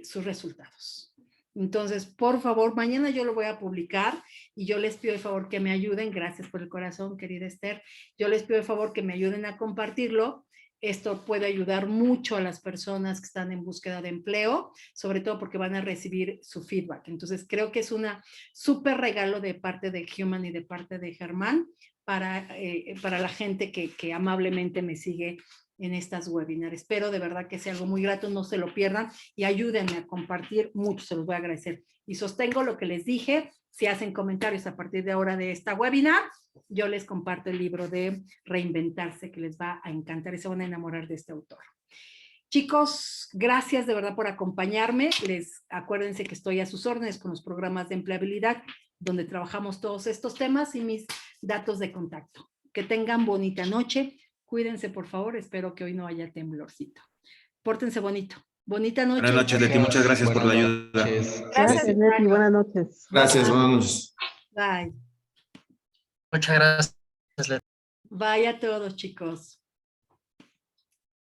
sus resultados. Entonces, por favor, mañana yo lo voy a publicar y yo les pido el favor que me ayuden, gracias por el corazón, querida Esther, yo les pido el favor que me ayuden a compartirlo. Esto puede ayudar mucho a las personas que están en búsqueda de empleo, sobre todo porque van a recibir su feedback. Entonces, creo que es una súper regalo de parte de Human y de parte de Germán para la gente que amablemente me sigue en estas webinars. Espero de verdad que sea algo muy grato, no se lo pierdan y ayúdenme a compartir mucho, se los voy a agradecer. Y sostengo lo que les dije, si hacen comentarios a partir de ahora de esta webinar, yo les comparto el libro de Reinventarse, que les va a encantar y se van a enamorar de este autor. Chicos, gracias de verdad por acompañarme. Acuérdense que estoy a sus órdenes con los programas de empleabilidad, donde trabajamos todos estos temas y mis datos de contacto. Que tengan bonita noche. Cuídense, por favor. Espero que hoy no haya temblorcito. Pórtense bonito. Bonita noche. Buenas noches, Leti. Muchas gracias por la ayuda. Gracias, Leti. Buenas noches. Gracias, buenas noches. Bye. Muchas gracias, Leti. Bye a todos, chicos.